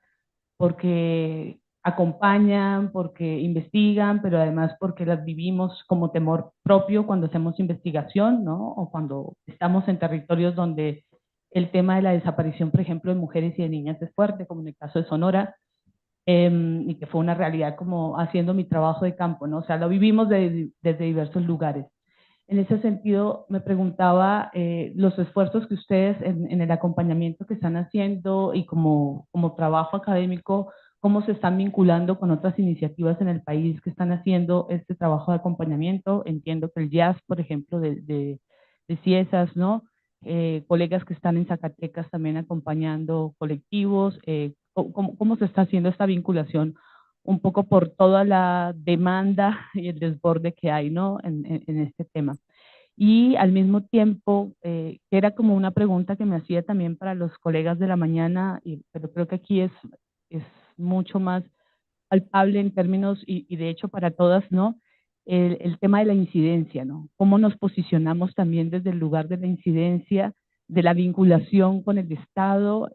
porque acompañan, porque investigan, pero además porque las vivimos como temor propio cuando hacemos investigación, ¿no? O cuando estamos en territorios donde el tema de la desaparición, por ejemplo, de mujeres y de niñas es fuerte, como en el caso de Sonora, y que fue una realidad como haciendo mi trabajo de campo, ¿no? O sea, lo vivimos desde diversos lugares. En ese sentido, me preguntaba los esfuerzos que ustedes en el acompañamiento que están haciendo y como trabajo académico, cómo se están vinculando con otras iniciativas en el país que están haciendo este trabajo de acompañamiento. Entiendo que el jazz, por ejemplo, de Ciesas, ¿no? Colegas que están en Zacatecas también acompañando colectivos. ¿Cómo se está haciendo esta vinculación? Un poco por toda la demanda y el desborde que hay, ¿no? En este tema. Y al mismo tiempo, que era como una pregunta que me hacía también para los colegas de la mañana, pero creo que aquí es mucho más palpable en términos, y de hecho para todas, ¿no? El tema de la incidencia, ¿no? Cómo nos posicionamos también desde el lugar de la incidencia, de la vinculación con el Estado,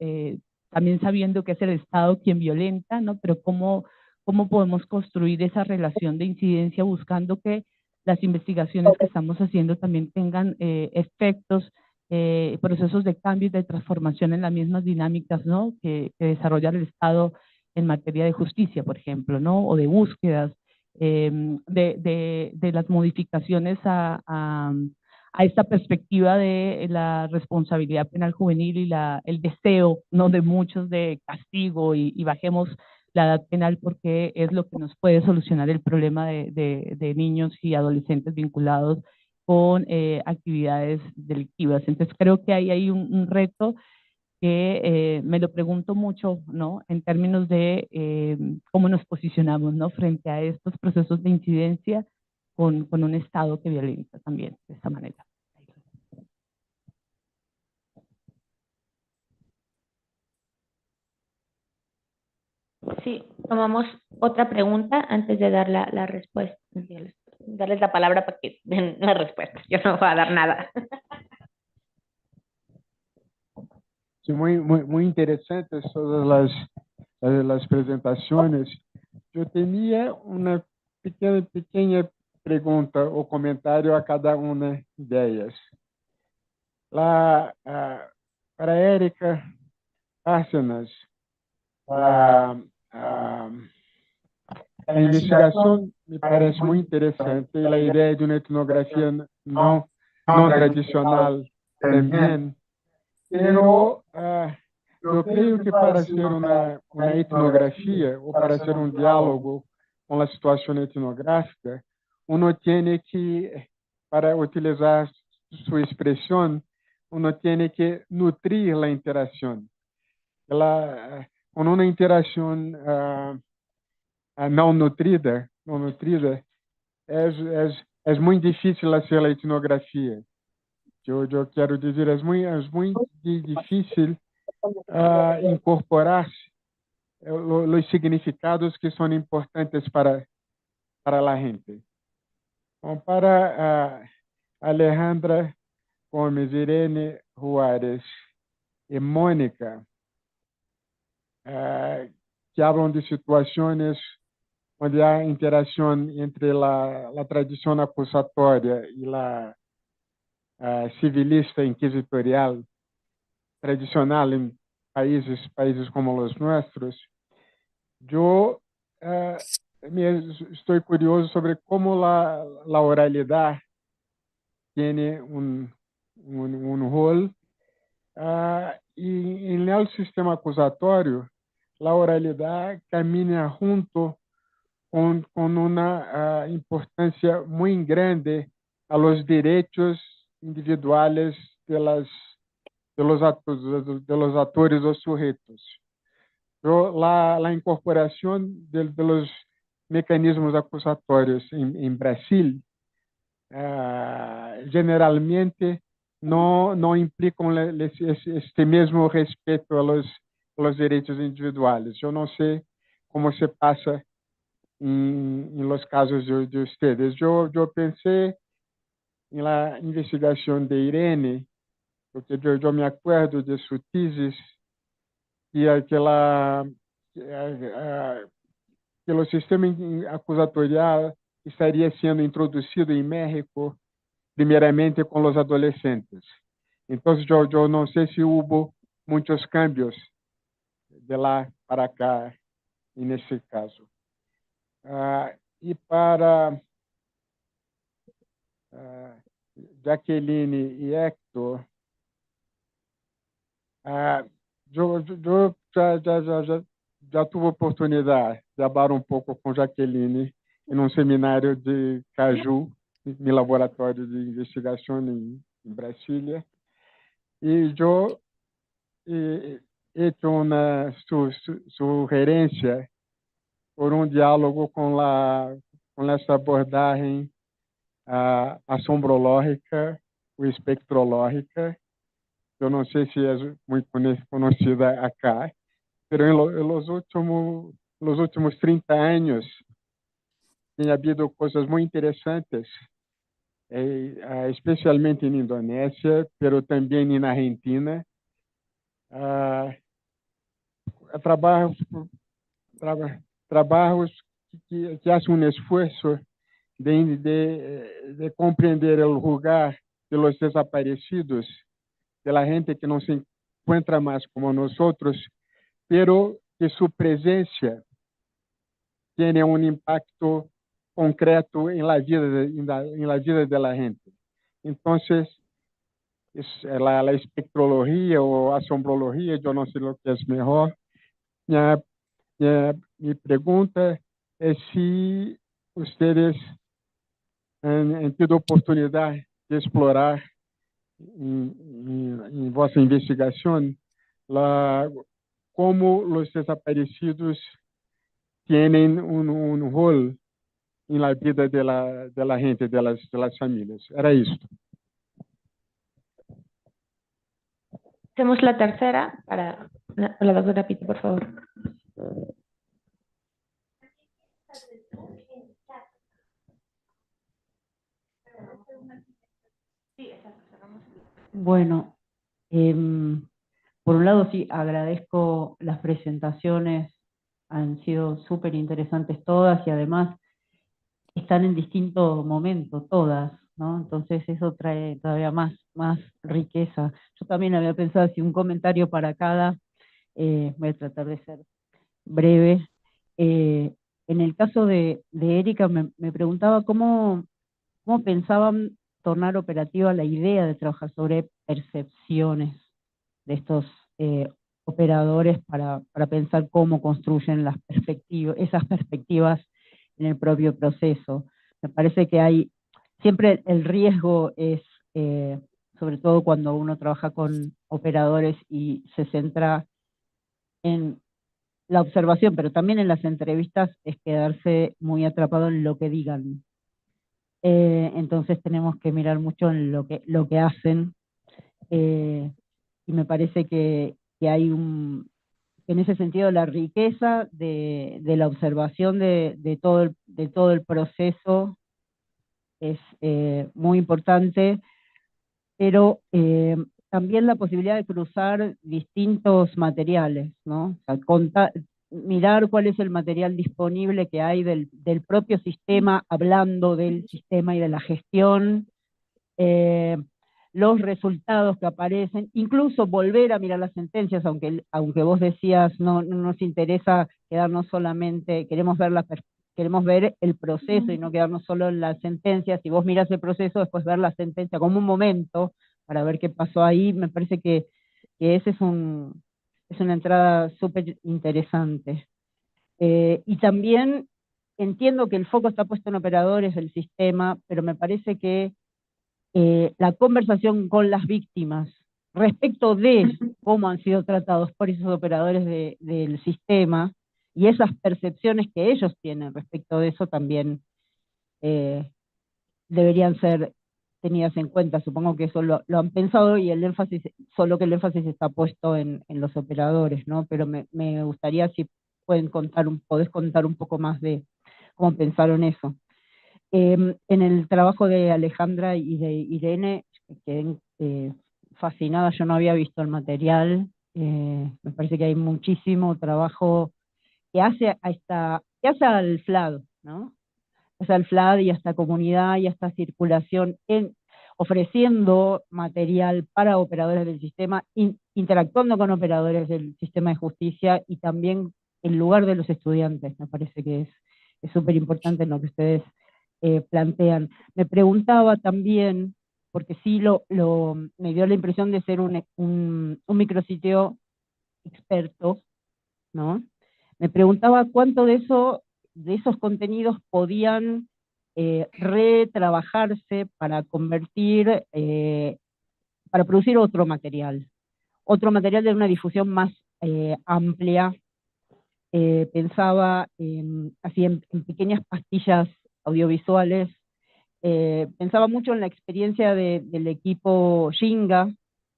también sabiendo que es el Estado quien violenta, ¿no? Pero cómo podemos construir esa relación de incidencia buscando que las investigaciones que estamos haciendo también tengan efectos, procesos de cambio y de transformación en las mismas dinámicas, ¿no? Que desarrolla el Estado en materia de justicia, por ejemplo, ¿no? O de búsquedas, de las modificaciones a esta perspectiva de la responsabilidad penal juvenil y el deseo, ¿no? De muchos de castigo y bajemos la edad penal porque es lo que nos puede solucionar el problema de niños y adolescentes vinculados con actividades delictivas. Entonces creo que ahí hay un reto que me lo pregunto mucho, ¿no? En términos de cómo nos posicionamos, ¿no? Frente a estos procesos de incidencia con un Estado que violenta también de esta manera. Sí, tomamos otra pregunta antes de dar la respuesta. Darles la palabra para que den la respuesta. Yo no voy a dar nada. Sí, muy interesantes todas las presentaciones. Yo tenía una pequeña pregunta o comentario a cada una de ellas. Para Érica Bárcenas, la investigación me parece muy interesante y la idea de una etnografía no tradicional también, pero yo creo que para hacer una etnografía o para hacer un diálogo con la situación etnográfica, uno tiene que, para utilizar su expresión, uno tiene que nutrir la interacción. Con una interacción não nutrida, es muy difícil hacer la etnografía. Yo quiero decir, es muy difícil incorporar los significados que son importantes para la gente. Bom, para Alejandra Gomes, Irene Juárez y Mónica, que hablan de situaciones onde há interação entre a tradição acusatória e a civilista inquisitorial tradicional em países como os nossos, eu estou curioso sobre como a oralidade tem rol e no sistema acusatório a oralidade caminha junto con una importancia muy grande a los derechos individuales de los actores o sujetos. La incorporación de los mecanismos acusatorios en Brasil generalmente no implican este mismo respeto a los derechos individuales. Yo no sé cómo se pasa en los casos de ustedes. Yo pensé en la investigación de Irene, porque yo me acuerdo de su tesis y que o sistema acusatorial estaria sendo introduzido em México primeiramente com os adolescentes. Então, eu não sei se houve muitos cambios de lá para cá, nesse caso. E para Jaqueline e Hector, eu já tive a oportunidade de falar um pouco com Jaqueline em um seminário de Caju, no laboratório de investigação em Brasília. E eu he hecho uma sugerência por um diálogo com essa abordagem assombrológica ou espectrológica. Eu não sei se é muito conhecida acá, mas nos últimos 30 anos tem havido coisas muito interessantes, especialmente na Indonésia, mas também na Argentina. Trabalhos que fazem um esforço de compreender o lugar de los desaparecidos, de la gente que não se encontra mais como nós, pero que sua presença tem um impacto concreto em la vida de la gente. Então, a espectrologia ou assombrologia, eu não sei o que é melhor. Minha pergunta é se vocês han tido oportunidade de explorar em vossa investigação como os desaparecidos têm um rol em la vida de la gente, de las famílias. Era isso. Hacemos la tercera para la doctora Pito, por favor. Bueno, por un lado sí, agradezco las presentaciones, han sido súper interesantes todas y además están en distintos momentos todas, ¿no? Entonces eso trae todavía más riqueza. Yo también había pensado si un comentario para cada, voy a tratar de ser breve. En el caso de Erika me preguntaba cómo pensaban tornar operativa la idea de trabajar sobre percepciones de estos operadores para pensar cómo construyen esas perspectivas en el propio proceso. Me parece que siempre el riesgo es, sobre todo cuando uno trabaja con operadores y se centra en la observación, pero también en las entrevistas, es quedarse muy atrapado en lo que digan. Entonces tenemos que mirar mucho en lo que hacen, y me parece que hay en ese sentido la riqueza de la observación de todo el proceso es muy importante, pero también la posibilidad de cruzar distintos materiales, ¿no? O sea, mirar cuál es el material disponible que hay del propio sistema, hablando del sistema y de la gestión, los resultados que aparecen, incluso volver a mirar las sentencias, aunque vos decías no nos interesa quedarnos solamente, queremos ver el proceso y no quedarnos solo en las sentencias. Si vos mirás el proceso, después ver la sentencia como un momento para ver qué pasó ahí. Me parece que ese es una entrada súper interesante. Y también entiendo que el foco está puesto en operadores del sistema, pero me parece que la conversación con las víctimas respecto de cómo han sido tratados por esos operadores del sistema y esas percepciones que ellos tienen respecto de eso también deberían ser tenidas en cuenta. Supongo que eso lo han pensado y el énfasis, solo que el énfasis está puesto en los operadores, ¿no? Pero me gustaría si podés contar un poco más de cómo pensaron eso. En el trabajo de Alejandra y de Irene, quedé fascinada, yo no había visto el material, me parece que hay muchísimo trabajo que hace al FLAD, ¿no? Hace al FLAD y a esta comunidad y a esta circulación, ofreciendo material para operadores del sistema, interactuando con operadores del sistema de justicia y también en lugar de los estudiantes. Me parece que es súper importante en lo que ustedes plantean. Me preguntaba también, porque sí me dio la impresión de ser un micrositio experto, ¿no? Me preguntaba cuánto de esos contenidos podían retrabajarse para para producir otro material de una difusión más amplia. Pensaba así en pequeñas pastillas audiovisuales. Pensaba mucho en la experiencia del equipo Shinga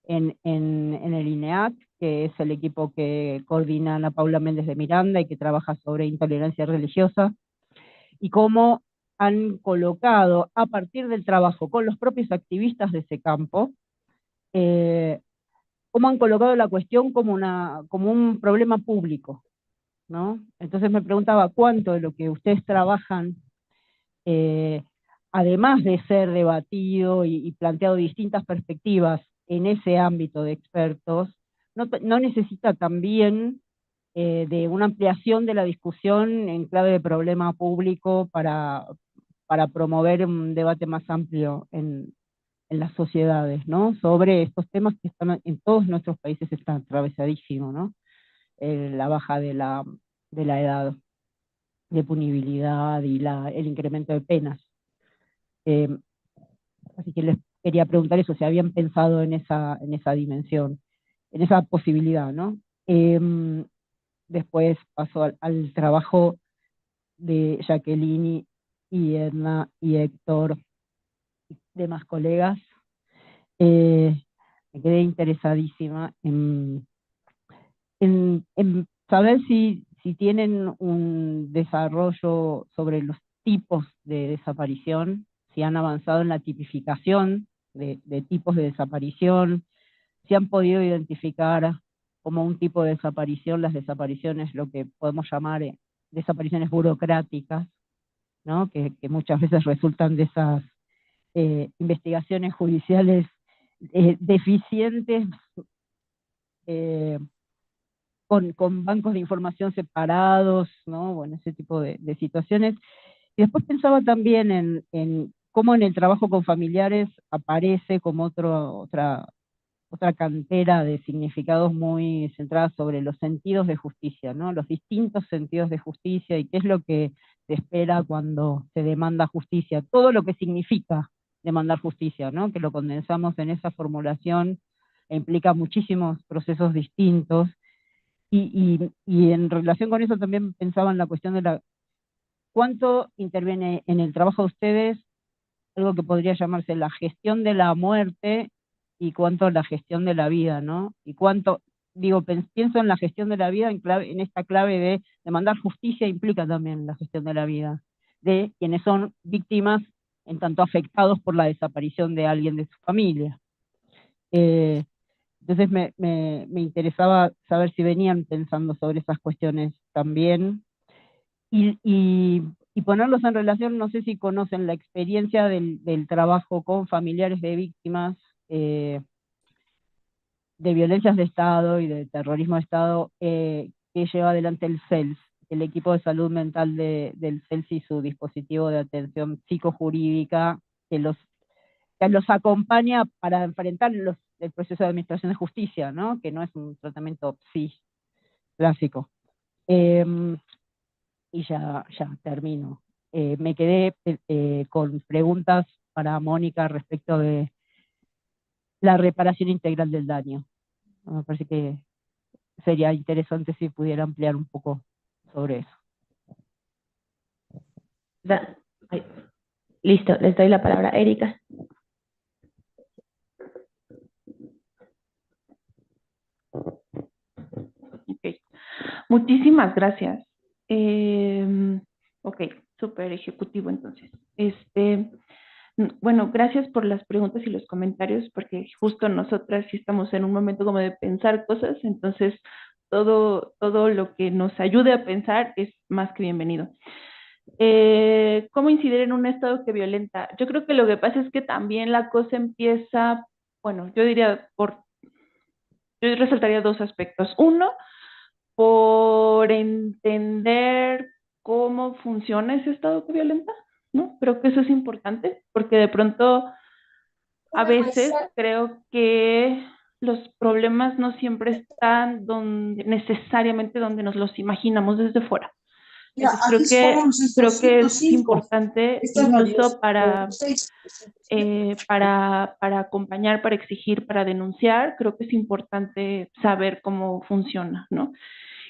en el INEAC, que es el equipo que coordina Ana Paula Méndez de Miranda y que trabaja sobre intolerancia religiosa, y cómo han colocado, a partir del trabajo con los propios activistas de ese campo, cómo han colocado la cuestión como un problema público, ¿no? Entonces me preguntaba cuánto de lo que ustedes trabajan, además de ser debatido y planteado distintas perspectivas en ese ámbito de expertos, no necesita también de una ampliación de la discusión en clave de problema público para promover un debate más amplio en las sociedades, ¿no? Sobre estos temas que están en todos nuestros países, están atravesadísimos, ¿no? La baja de la edad de punibilidad y el incremento de penas. Así que les quería preguntar eso, si habían pensado en esa dimensión, en esa posibilidad, ¿no? Después pasó al trabajo de Jacqueline y Edna y Héctor y demás colegas. Me quedé interesadísima en saber si tienen un desarrollo sobre los tipos de desaparición, si han avanzado en la tipificación de tipos de desaparición, si han podido identificar como un tipo de desaparición las desapariciones, lo que podemos llamar desapariciones burocráticas, ¿no? Que muchas veces resultan de esas investigaciones judiciales deficientes, con bancos de información separados, ¿no? Bueno, ese tipo de situaciones. Y después pensaba también en cómo en el trabajo con familiares aparece como otra cantera de significados muy centradas sobre los sentidos de justicia, ¿no? Los distintos sentidos de justicia y qué es lo que se espera cuando se demanda justicia, todo lo que significa demandar justicia, ¿no? Que lo condensamos en esa formulación e implica muchísimos procesos distintos. Y en relación con eso también pensaba en la cuestión de cuánto interviene en el trabajo de ustedes algo que podría llamarse la gestión de la muerte y cuánto la gestión de la vida, ¿no? Y cuánto, pienso en la gestión de la vida en esta clave de demandar justicia implica también la gestión de la vida, de quienes son víctimas en tanto afectados por la desaparición de alguien de su familia. Entonces me interesaba saber si venían pensando sobre esas cuestiones también. Y ponerlos en relación, no sé si conocen la experiencia del trabajo con familiares de víctimas de violencias de Estado y de terrorismo de Estado que lleva adelante el CELS, el equipo de salud mental del CELS y su dispositivo de atención psicojurídica que los acompaña para enfrentar el proceso de administración de justicia, ¿no? Que no es un tratamiento psi clásico. Y ya termino. Me quedé con preguntas para Mónica respecto de la reparación integral del daño. Me parece que sería interesante si pudiera ampliar un poco sobre eso. Listo, les doy la palabra a Erika. Muchísimas gracias. Ok, súper ejecutivo entonces. Bueno, gracias por las preguntas y los comentarios, porque justo nosotras sí estamos en un momento como de pensar cosas, entonces todo lo que nos ayude a pensar es más que bienvenido. ¿Cómo incidir en un estado que violenta? Yo creo que lo que pasa es que también la cosa empieza, bueno, yo diría yo resaltaría dos aspectos. Uno, por entender cómo funciona ese estado que violenta, ¿no? Creo que eso es importante, porque de pronto a veces creo que los problemas no siempre están necesariamente donde nos los imaginamos desde fuera. Entonces creo que es importante incluso para acompañar, para exigir, para denunciar, creo que es importante saber cómo funciona, ¿no?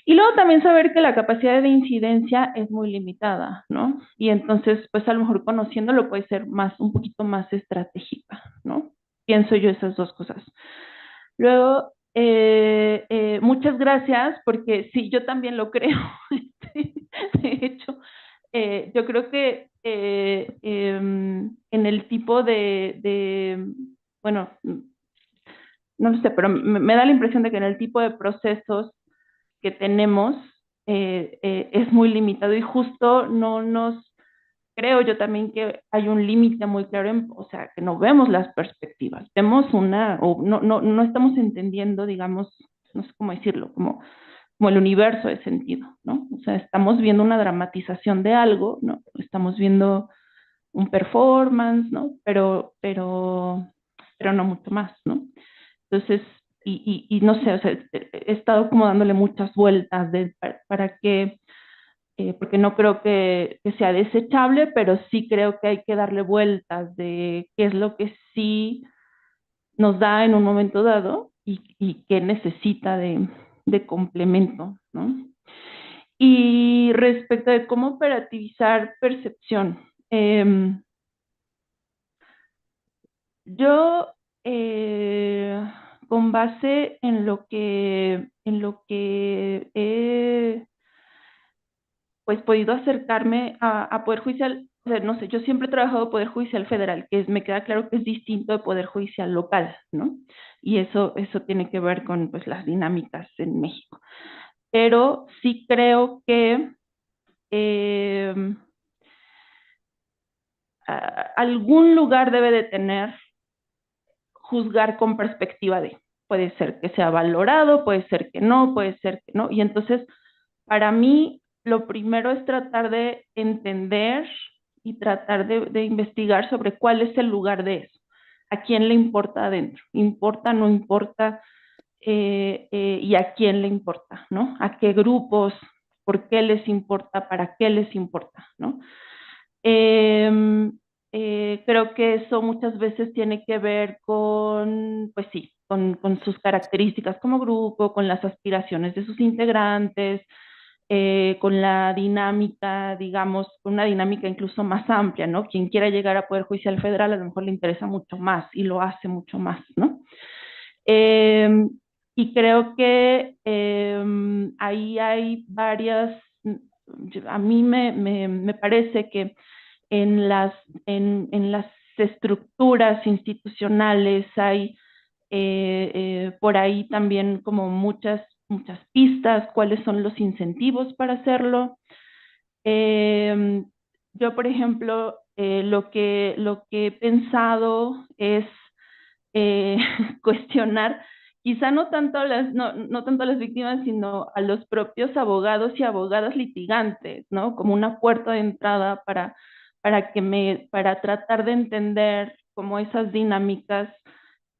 Y luego también saber que la capacidad de incidencia es muy limitada, ¿no? Y entonces, pues a lo mejor conociéndolo puede ser un poquito más estratégica, ¿no? Pienso yo esas dos cosas. Luego, muchas gracias, porque sí, yo también lo creo. De hecho, yo creo que en el tipo bueno, no lo sé, pero me da la impresión de que en el tipo de procesos que tenemos es muy limitado y justo creo yo también que hay un límite muy claro, o sea, que no vemos las perspectivas, vemos o no estamos entendiendo, digamos, no sé cómo decirlo, como el universo de sentido, ¿no? O sea, estamos viendo una dramatización de algo, ¿no? Estamos viendo un performance, ¿no? Pero no mucho más, ¿no? Entonces, y no sé, o sea, he estado como dándole muchas vueltas para que, porque no creo que sea desechable, pero sí creo que hay que darle vueltas de qué es lo que sí nos da en un momento dado y qué necesita de complemento, ¿no? Y respecto de cómo operativizar percepción, yo, con base en lo que he pues, podido acercarme a Poder Judicial, o sea, no sé, yo siempre he trabajado Poder Judicial Federal, me queda claro que es distinto de Poder Judicial local, ¿no? Y eso tiene que ver con pues, las dinámicas en México. Pero sí creo que algún lugar debe de tener juzgar con perspectiva de, puede ser que sea valorado, puede ser que no, y entonces para mí lo primero es tratar de entender y tratar de investigar sobre cuál es el lugar de eso, a quién le importa adentro, importa, no importa, y a quién le importa, ¿no? A qué grupos, por qué les importa, para qué les importa, ¿no? Creo que eso muchas veces tiene que ver con, pues sí, con sus características como grupo, con las aspiraciones de sus integrantes, con la dinámica, digamos, con una dinámica incluso más amplia, ¿no? Quien quiera llegar a Poder Judicial Federal a lo mejor le interesa mucho más y lo hace mucho más, ¿no? Y creo que ahí hay varias, a mí me parece que en las estructuras institucionales hay por ahí también como muchas pistas, cuáles son los incentivos para hacerlo. Yo, por ejemplo, lo que he pensado es cuestionar quizá no tanto no tanto a las víctimas, sino a los propios abogados y abogadas litigantes, ¿no? Como una puerta de entrada para tratar de entender como esas dinámicas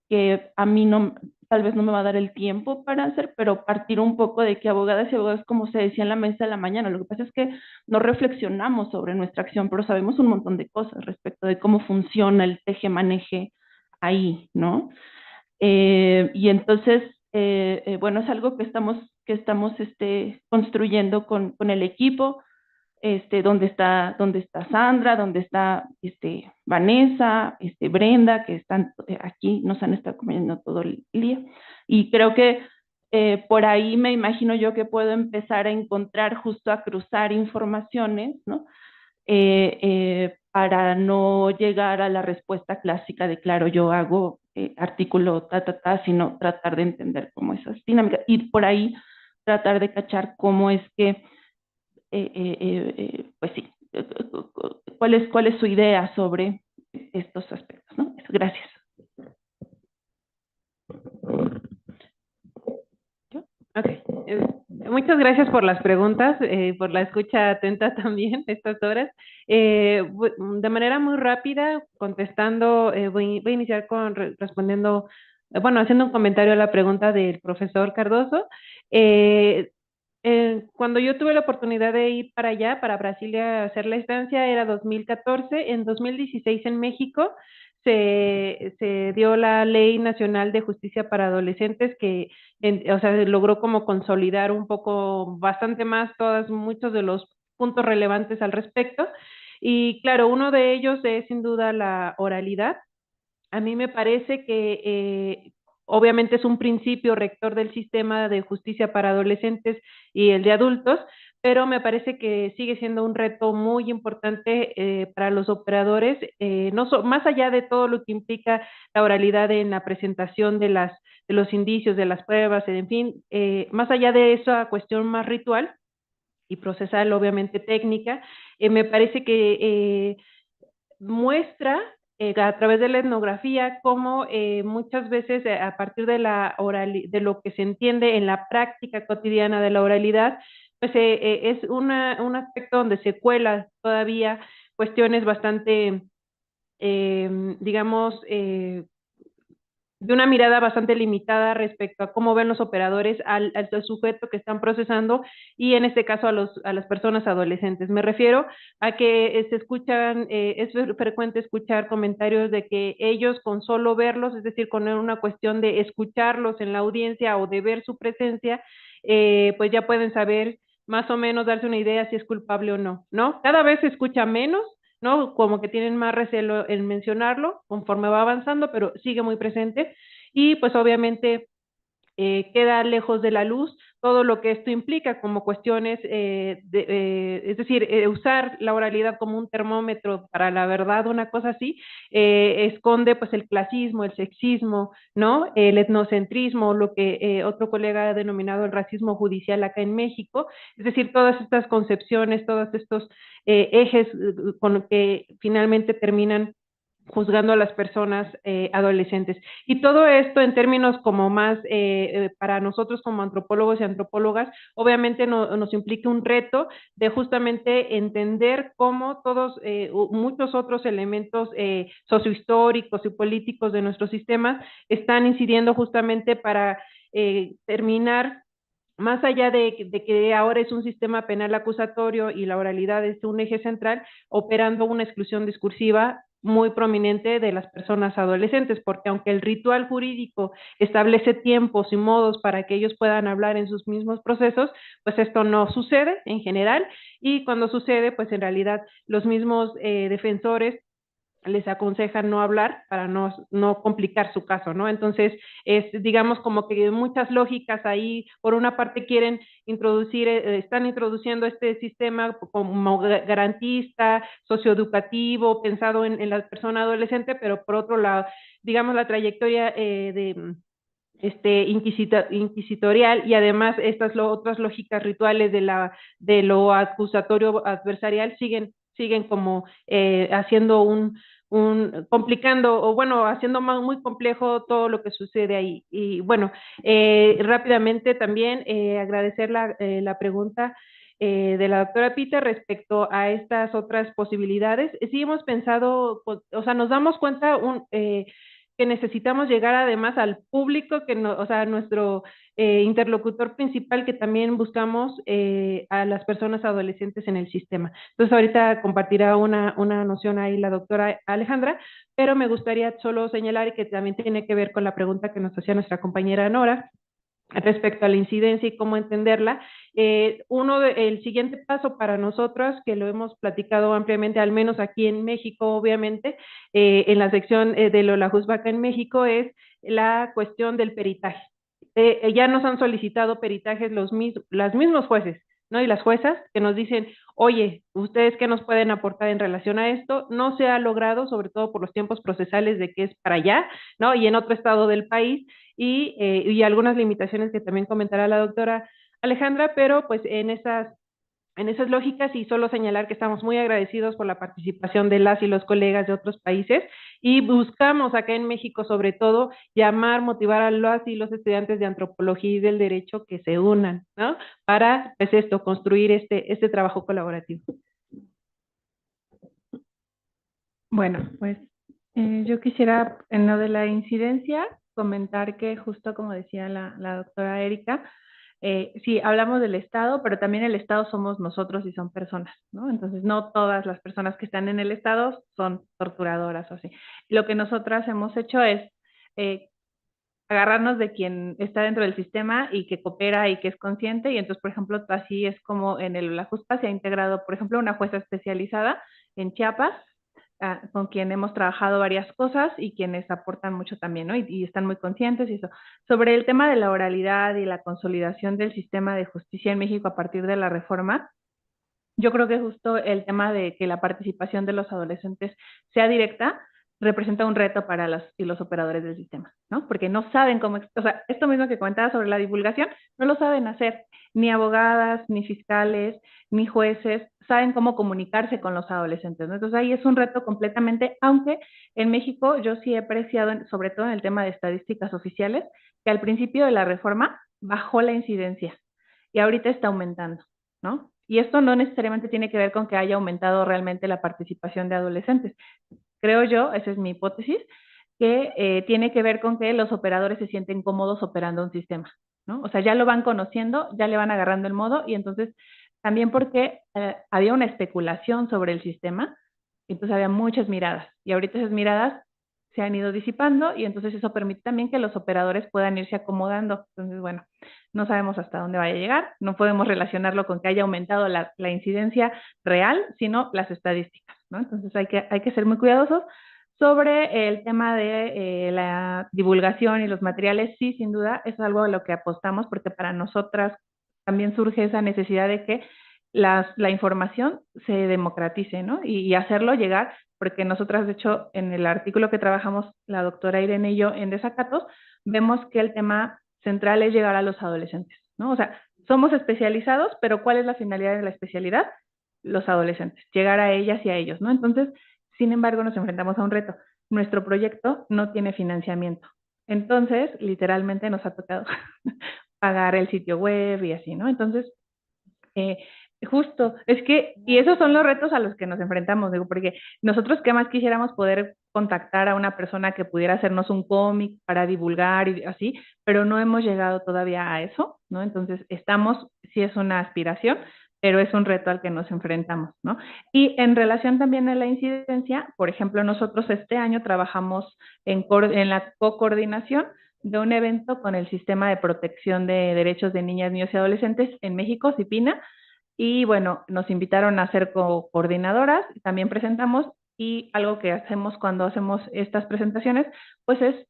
que a mí tal vez no me va a dar el tiempo para hacer, pero partir un poco de que abogadas y abogados, como se decía en la mesa de la mañana, lo que pasa es que no reflexionamos sobre nuestra acción, pero sabemos un montón de cosas respecto de cómo funciona el teje-maneje ahí, ¿no? Y entonces, bueno, es algo que estamos construyendo con el equipo, donde está Sandra, donde está Vanessa, Brenda, que están aquí, nos han estado acompañando todo el día. Y creo que por ahí me imagino yo que puedo empezar a encontrar, justo a cruzar informaciones, ¿no? Para no llegar a la respuesta clásica de, claro, yo hago artículo sino tratar de entender cómo esas dinámicas, y por ahí tratar de cachar cómo es que, pues sí, cuál es su idea sobre estos aspectos, ¿no? Gracias. Ok, muchas gracias por las preguntas, por la escucha atenta también estas horas. De manera muy rápida, contestando, voy a iniciar con respondiendo, bueno, haciendo un comentario a la pregunta del profesor Cardoso. Cuando yo tuve la oportunidad de ir para allá, para Brasilia, a hacer la estancia, era 2014. En 2016 en México se dio la Ley Nacional de Justicia para Adolescentes que, o sea, logró como consolidar un poco, bastante más, muchos de los puntos relevantes al respecto. Y claro, uno de ellos es sin duda la oralidad. A mí me parece que obviamente es un principio rector del sistema de justicia para adolescentes y el de adultos, pero me parece que sigue siendo un reto muy importante para los operadores, más allá de todo lo que implica la oralidad en la presentación de los indicios, de las pruebas, en fin, más allá de esa cuestión más ritual y procesal, obviamente técnica, me parece que muestra a través de la etnografía cómo muchas veces a partir de de lo que se entiende en la práctica cotidiana de la oralidad, pues es un aspecto donde se cuela todavía cuestiones bastante, digamos, de una mirada bastante limitada respecto a cómo ven los operadores al sujeto que están procesando y en este caso a las personas adolescentes. Me refiero a que se escuchan, es frecuente escuchar comentarios de que ellos con solo verlos, es decir, con una cuestión de escucharlos en la audiencia o de ver su presencia, pues ya pueden saber más o menos darse una idea si es culpable o no, ¿no? Cada vez se escucha menos, ¿no? Como que tienen más recelo en mencionarlo conforme va avanzando, pero sigue muy presente. Y pues obviamente queda lejos de la luz todo lo que esto implica como cuestiones, es decir, usar la oralidad como un termómetro para la verdad, una cosa así, esconde pues el clasismo, el sexismo, ¿no? El etnocentrismo, lo que otro colega ha denominado el racismo judicial acá en México, es decir, todas estas concepciones, todos estos ejes con los que finalmente terminan juzgando a las personas adolescentes. Y todo esto en términos como más para nosotros como antropólogos y antropólogas, obviamente nos implica un reto de justamente entender cómo todos, muchos otros elementos sociohistóricos y políticos de nuestros sistemas están incidiendo justamente para terminar más allá de que ahora es un sistema penal acusatorio y la oralidad es un eje central, operando una exclusión discursiva muy prominente de las personas adolescentes, porque aunque el ritual jurídico establece tiempos y modos para que ellos puedan hablar en sus mismos procesos, pues esto no sucede en general, y cuando sucede, pues en realidad los mismos defensores les aconsejan no hablar para no complicar su caso, ¿no? Entonces, digamos como que muchas lógicas ahí, por una parte quieren introducir, están introduciendo este sistema como garantista, socioeducativo, pensado en la persona adolescente, pero por otro lado, digamos la trayectoria inquisitorial y además estas otras lógicas rituales de lo acusatorio adversarial siguen como haciendo complicando, o bueno, haciendo muy complejo todo lo que sucede ahí. Y bueno, rápidamente también agradecer la pregunta de la doctora Peter respecto a estas otras posibilidades. Sí hemos pensado, o sea, nos damos cuenta que necesitamos llegar además al público, o sea, nuestro interlocutor principal, que también buscamos a las personas adolescentes en el sistema. Entonces ahorita compartirá una noción ahí la doctora Alejandra, pero me gustaría solo señalar que también tiene que ver con la pregunta que nos hacía nuestra compañera Nora, respecto a la incidencia y cómo entenderla. El siguiente paso para nosotros, que lo hemos platicado ampliamente, al menos aquí en México, obviamente, en la sección de Lola Jusbaca en México, es la cuestión del peritaje. ya nos han solicitado peritajes los mismos jueces, ¿no? Y las juezas que nos dicen, oye, ¿ustedes qué nos pueden aportar en relación a esto? No se ha logrado, sobre todo por los tiempos procesales de que es para allá, ¿no? Y en otro estado del país, y algunas limitaciones que también comentará la doctora Alejandra, pero pues en esas lógicas, y solo señalar que estamos muy agradecidos por la participación de las y los colegas de otros países, y buscamos acá en México sobre todo llamar, motivar a las y los estudiantes de antropología y del derecho que se unan, ¿no? Para, pues esto, construir este trabajo colaborativo. Bueno, pues yo quisiera, en lo de la incidencia, comentar que justo como decía la doctora Erika, sí, hablamos del Estado, pero también el Estado somos nosotros y son personas, ¿no? Entonces, no todas las personas que están en el Estado son torturadoras o así. Lo que nosotras hemos hecho es agarrarnos de quien está dentro del sistema y que coopera y que es consciente, y entonces, por ejemplo, así es como en la JUSPA se ha integrado, por ejemplo, una jueza especializada en Chiapas, con quien hemos trabajado varias cosas y quienes aportan mucho también, ¿no? Y están muy conscientes y eso. Sobre el tema de la oralidad y la consolidación del sistema de justicia en México a partir de la reforma, yo creo que justo el tema de que la participación de los adolescentes sea directa representa un reto para los operadores del sistema, ¿no? Porque no saben cómo, o sea, esto mismo que comentaba sobre la divulgación, no lo saben hacer, ni abogadas, ni fiscales, ni jueces, saben cómo comunicarse con los adolescentes, ¿no? Entonces ahí es un reto completamente, aunque en México yo sí he apreciado, sobre todo en el tema de estadísticas oficiales, que al principio de la reforma bajó la incidencia y ahorita está aumentando, ¿no? Y esto no necesariamente tiene que ver con que haya aumentado realmente la participación de adolescentes. Creo yo, esa es mi hipótesis, que tiene que ver con que los operadores se sienten cómodos operando un sistema, ¿no? O sea, ya lo van conociendo, ya le van agarrando el modo, y entonces también porque había una especulación sobre el sistema, entonces había muchas miradas, y ahorita esas miradas se han ido disipando, y entonces eso permite también que los operadores puedan irse acomodando. Entonces, bueno, no sabemos hasta dónde vaya a llegar, no podemos relacionarlo con que haya aumentado la incidencia real, sino las estadísticas, ¿no? Entonces hay que ser muy cuidadosos. Sobre el tema de la divulgación y los materiales, sí, sin duda, es algo a lo que apostamos, porque para nosotras también surge esa necesidad de que la información se democratice, ¿no? Y hacerlo llegar, porque nosotras, de hecho, en el artículo que trabajamos la doctora Irene y yo en Desacatos, vemos que el tema central es llegar a los adolescentes, ¿no? O sea, somos especializados, pero ¿cuál es la finalidad de la especialidad? Los adolescentes, llegar a ellas y a ellos, ¿no? Entonces, sin embargo, nos enfrentamos a un reto. Nuestro proyecto no tiene financiamiento. Entonces, literalmente nos ha tocado pagar el sitio web y así, ¿no? Entonces, justo, es que, y esos son los retos a los que nos enfrentamos, digo, porque nosotros qué más quisiéramos poder contactar a una persona que pudiera hacernos un cómic para divulgar y así, pero no hemos llegado todavía a eso, ¿no? Entonces, sí es una aspiración, pero es un reto al que nos enfrentamos, ¿no? Y en relación también a la incidencia, por ejemplo, nosotros este año trabajamos en la co-coordinación de un evento con el Sistema de Protección de Derechos de Niñas, Niños y Adolescentes en México, CIPINA, y bueno, nos invitaron a ser coordinadoras, también presentamos, y algo que hacemos cuando hacemos estas presentaciones, pues es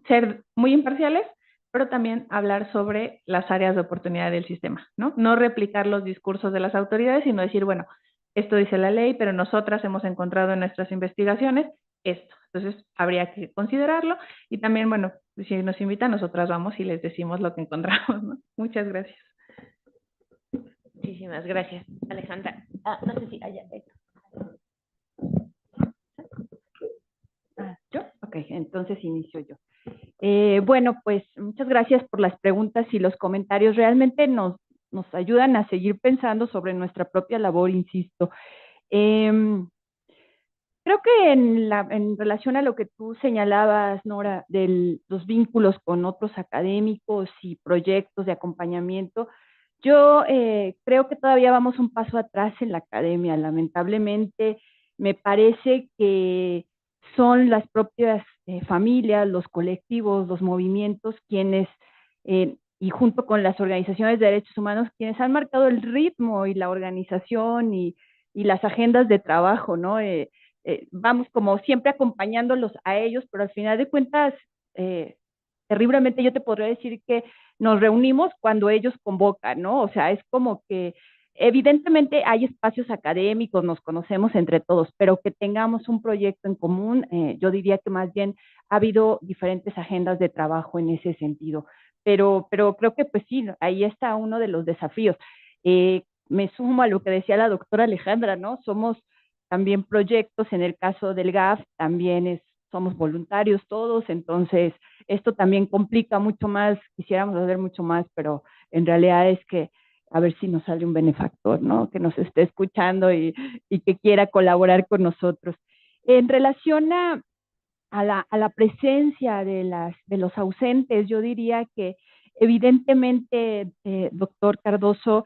ser muy imparciales, pero también hablar sobre las áreas de oportunidad del sistema, ¿no? No replicar los discursos de las autoridades, sino decir, bueno, esto dice la ley, pero nosotras hemos encontrado en nuestras investigaciones esto. Entonces, habría que considerarlo, y también, bueno, si nos invitan, nosotras vamos y les decimos lo que encontramos, ¿no? Muchas gracias. Muchísimas gracias, Alejandra. No sé si haya... ¿Yo? Ok, entonces inicio yo. Bueno, pues muchas gracias por las preguntas y los comentarios. Realmente nos ayudan a seguir pensando sobre nuestra propia labor, insisto. Creo que en relación a lo que tú señalabas, Nora, de los vínculos con otros académicos y proyectos de acompañamiento, yo creo que todavía vamos un paso atrás en la academia. Lamentablemente, me parece que son las propias familias, los colectivos, los movimientos, quienes, y junto con las organizaciones de derechos humanos, quienes han marcado el ritmo y la organización y las agendas de trabajo, ¿no? Vamos como siempre acompañándolos a ellos, pero al final de cuentas, terriblemente yo te podría decir que nos reunimos cuando ellos convocan, ¿no? O sea, es como que evidentemente hay espacios académicos, nos conocemos entre todos, pero que tengamos un proyecto en común, yo diría que más bien ha habido diferentes agendas de trabajo en ese sentido. Pero creo que pues sí, ahí está uno de los desafíos. Me sumo a lo que decía la doctora Alejandra, ¿no? Somos también proyectos, en el caso del GAF también somos voluntarios todos, entonces esto también complica mucho más, quisiéramos hacer mucho más, pero en realidad es que a ver si nos sale un benefactor, ¿no? Que nos esté escuchando y que quiera colaborar con nosotros. En relación a la presencia de los ausentes, yo diría que evidentemente, doctor Cardoso,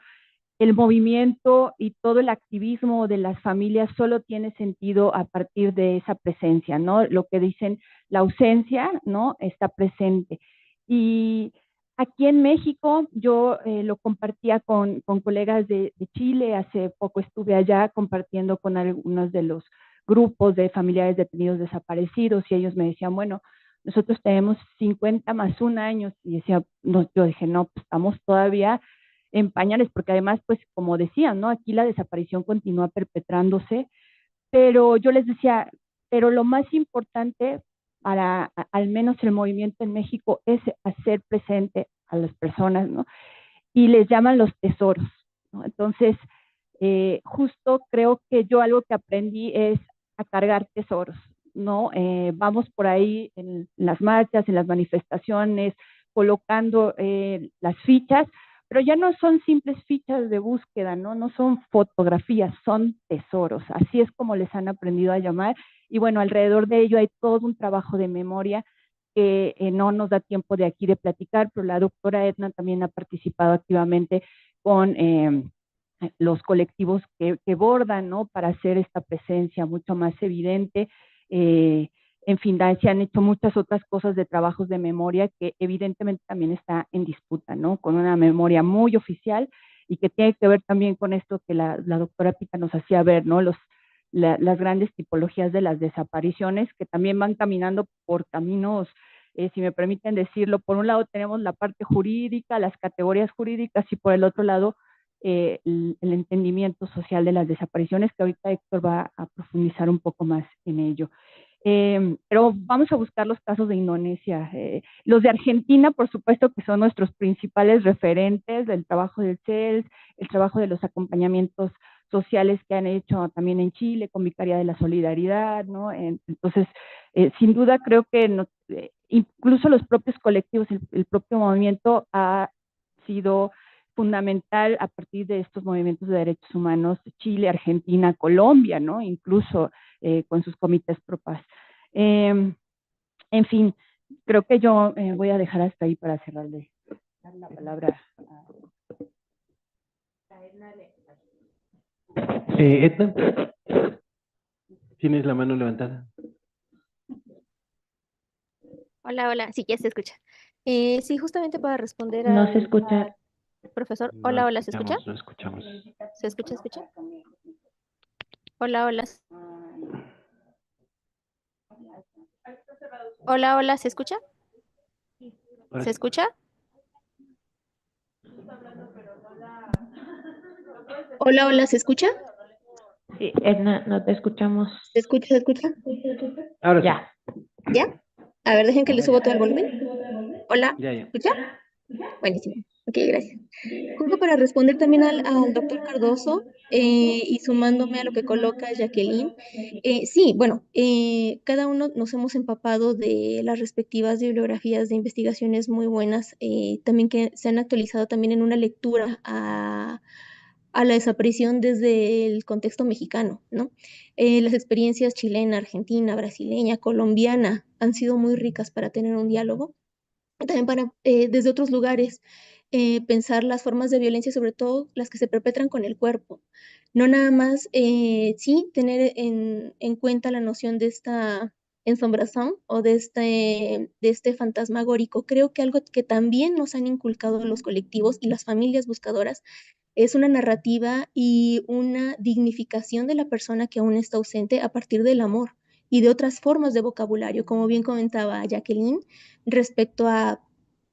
el movimiento y todo el activismo de las familias solo tiene sentido a partir de esa presencia, ¿no? Lo que dicen, la ausencia, ¿no? Está presente. Y aquí en México, yo lo compartía con colegas de Chile, hace poco estuve allá compartiendo con algunos de los grupos de familiares detenidos desaparecidos y ellos me decían, bueno, nosotros tenemos 50 más un año, y decía, no, yo dije, no, pues estamos todavía en pañales, porque además, pues como decían, ¿no? Aquí la desaparición continúa perpetrándose, pero yo les decía, pero lo más importante para al menos el movimiento en México es hacer presente a las personas, ¿no? Y les llaman los tesoros, ¿no? Entonces, justo creo que yo algo que aprendí es a cargar tesoros, ¿no? Vamos por ahí en las marchas, en las manifestaciones, colocando las fichas, pero ya no son simples fichas de búsqueda, ¿no? No son fotografías, son tesoros. Así es como les han aprendido a llamar. Y bueno, alrededor de ello hay todo un trabajo de memoria que no nos da tiempo de aquí de platicar, pero la doctora Edna también ha participado activamente con los colectivos que bordan, ¿no? Para hacer esta presencia mucho más evidente. En fin, se han hecho muchas otras cosas de trabajos de memoria que evidentemente también está en disputa, ¿no? Con una memoria muy oficial y que tiene que ver también con esto que la doctora Pita nos hacía ver, ¿no? Las grandes tipologías de las desapariciones que también van caminando por caminos, si me permiten decirlo, por un lado tenemos la parte jurídica, las categorías jurídicas y por el otro lado el entendimiento social de las desapariciones, que ahorita Héctor va a profundizar un poco más en ello. Pero vamos a buscar los casos de Indonesia. Los de Argentina, por supuesto, que son nuestros principales referentes del trabajo del CELS, el trabajo de los acompañamientos sociales que han hecho también en Chile, con Vicaría de la Solidaridad, ¿no? Entonces, sin duda creo que incluso los propios colectivos, el propio movimiento ha sido fundamental a partir de estos movimientos de derechos humanos, Chile, Argentina, Colombia, ¿no? Incluso con sus comités pro paz. En fin, creo que yo voy a dejar hasta ahí para cerrarle la palabra a Edna, tienes la mano levantada. Hola, hola. Sí, ya se escucha. Sí, justamente para responder No se escucha. Profesor. No Hola, hola, ¿se escucha? No escuchamos. ¿Se escucha? Hola, hola. Hola, hola, ¿se escucha? ¿Se escucha? Hola, hola, ¿se escucha? Sí, Edna, no te escuchamos. ¿Se escucha? Ahora sí. Ya. ¿Ya? A ver, dejen que le subo todo el volumen. Hola, Ya. ¿escucha? Buenísimo. Ok, gracias. Justo para responder también al doctor Cardoso y sumándome a lo que coloca Jacqueline, sí, bueno, cada uno nos hemos empapado de las respectivas bibliografías de investigaciones muy buenas, también que se han actualizado también en una lectura a la desaparición desde el contexto mexicano, ¿no? Las experiencias chilena, argentina, brasileña, colombiana han sido muy ricas para tener un diálogo. También para, desde otros lugares, pensar las formas de violencia, sobre todo las que se perpetran con el cuerpo. No nada más, sí, tener en cuenta la noción de esta ensombración o de este fantasmagórico. Creo que algo que también nos han inculcado los colectivos y las familias buscadoras es una narrativa y una dignificación de la persona que aún está ausente a partir del amor y de otras formas de vocabulario, como bien comentaba Jacqueline, respecto a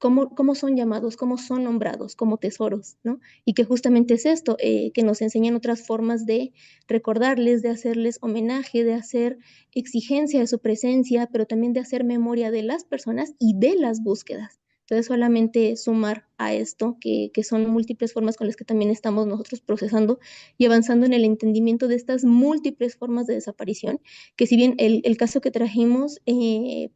cómo son llamados, cómo son nombrados, como tesoros, ¿no? Y que justamente es esto, que nos enseñan otras formas de recordarles, de hacerles homenaje, de hacer exigencia de su presencia, pero también de hacer memoria de las personas y de las búsquedas. Entonces, solamente sumar a esto, que son múltiples formas con las que también estamos nosotros procesando y avanzando en el entendimiento de estas múltiples formas de desaparición, que si bien el caso que trajimos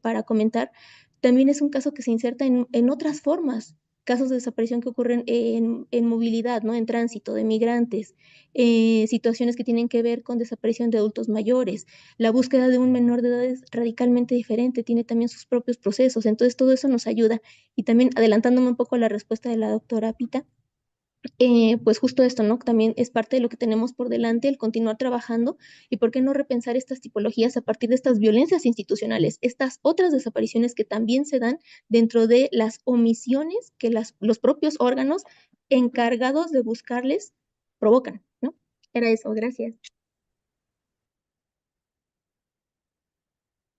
para comentar, también es un caso que se inserta en otras formas, casos de desaparición que ocurren en movilidad, ¿no? En tránsito de migrantes, situaciones que tienen que ver con desaparición de adultos mayores. La búsqueda de un menor de edad es radicalmente diferente, tiene también sus propios procesos. Entonces, todo eso nos ayuda. Y también, adelantándome un poco a la respuesta de la doctora Pita, pues justo esto, ¿no? También es parte de lo que tenemos por delante, el continuar trabajando y por qué no repensar estas tipologías a partir de estas violencias institucionales, estas otras desapariciones que también se dan dentro de las omisiones que los propios órganos encargados de buscarles provocan, ¿no? Era eso, gracias.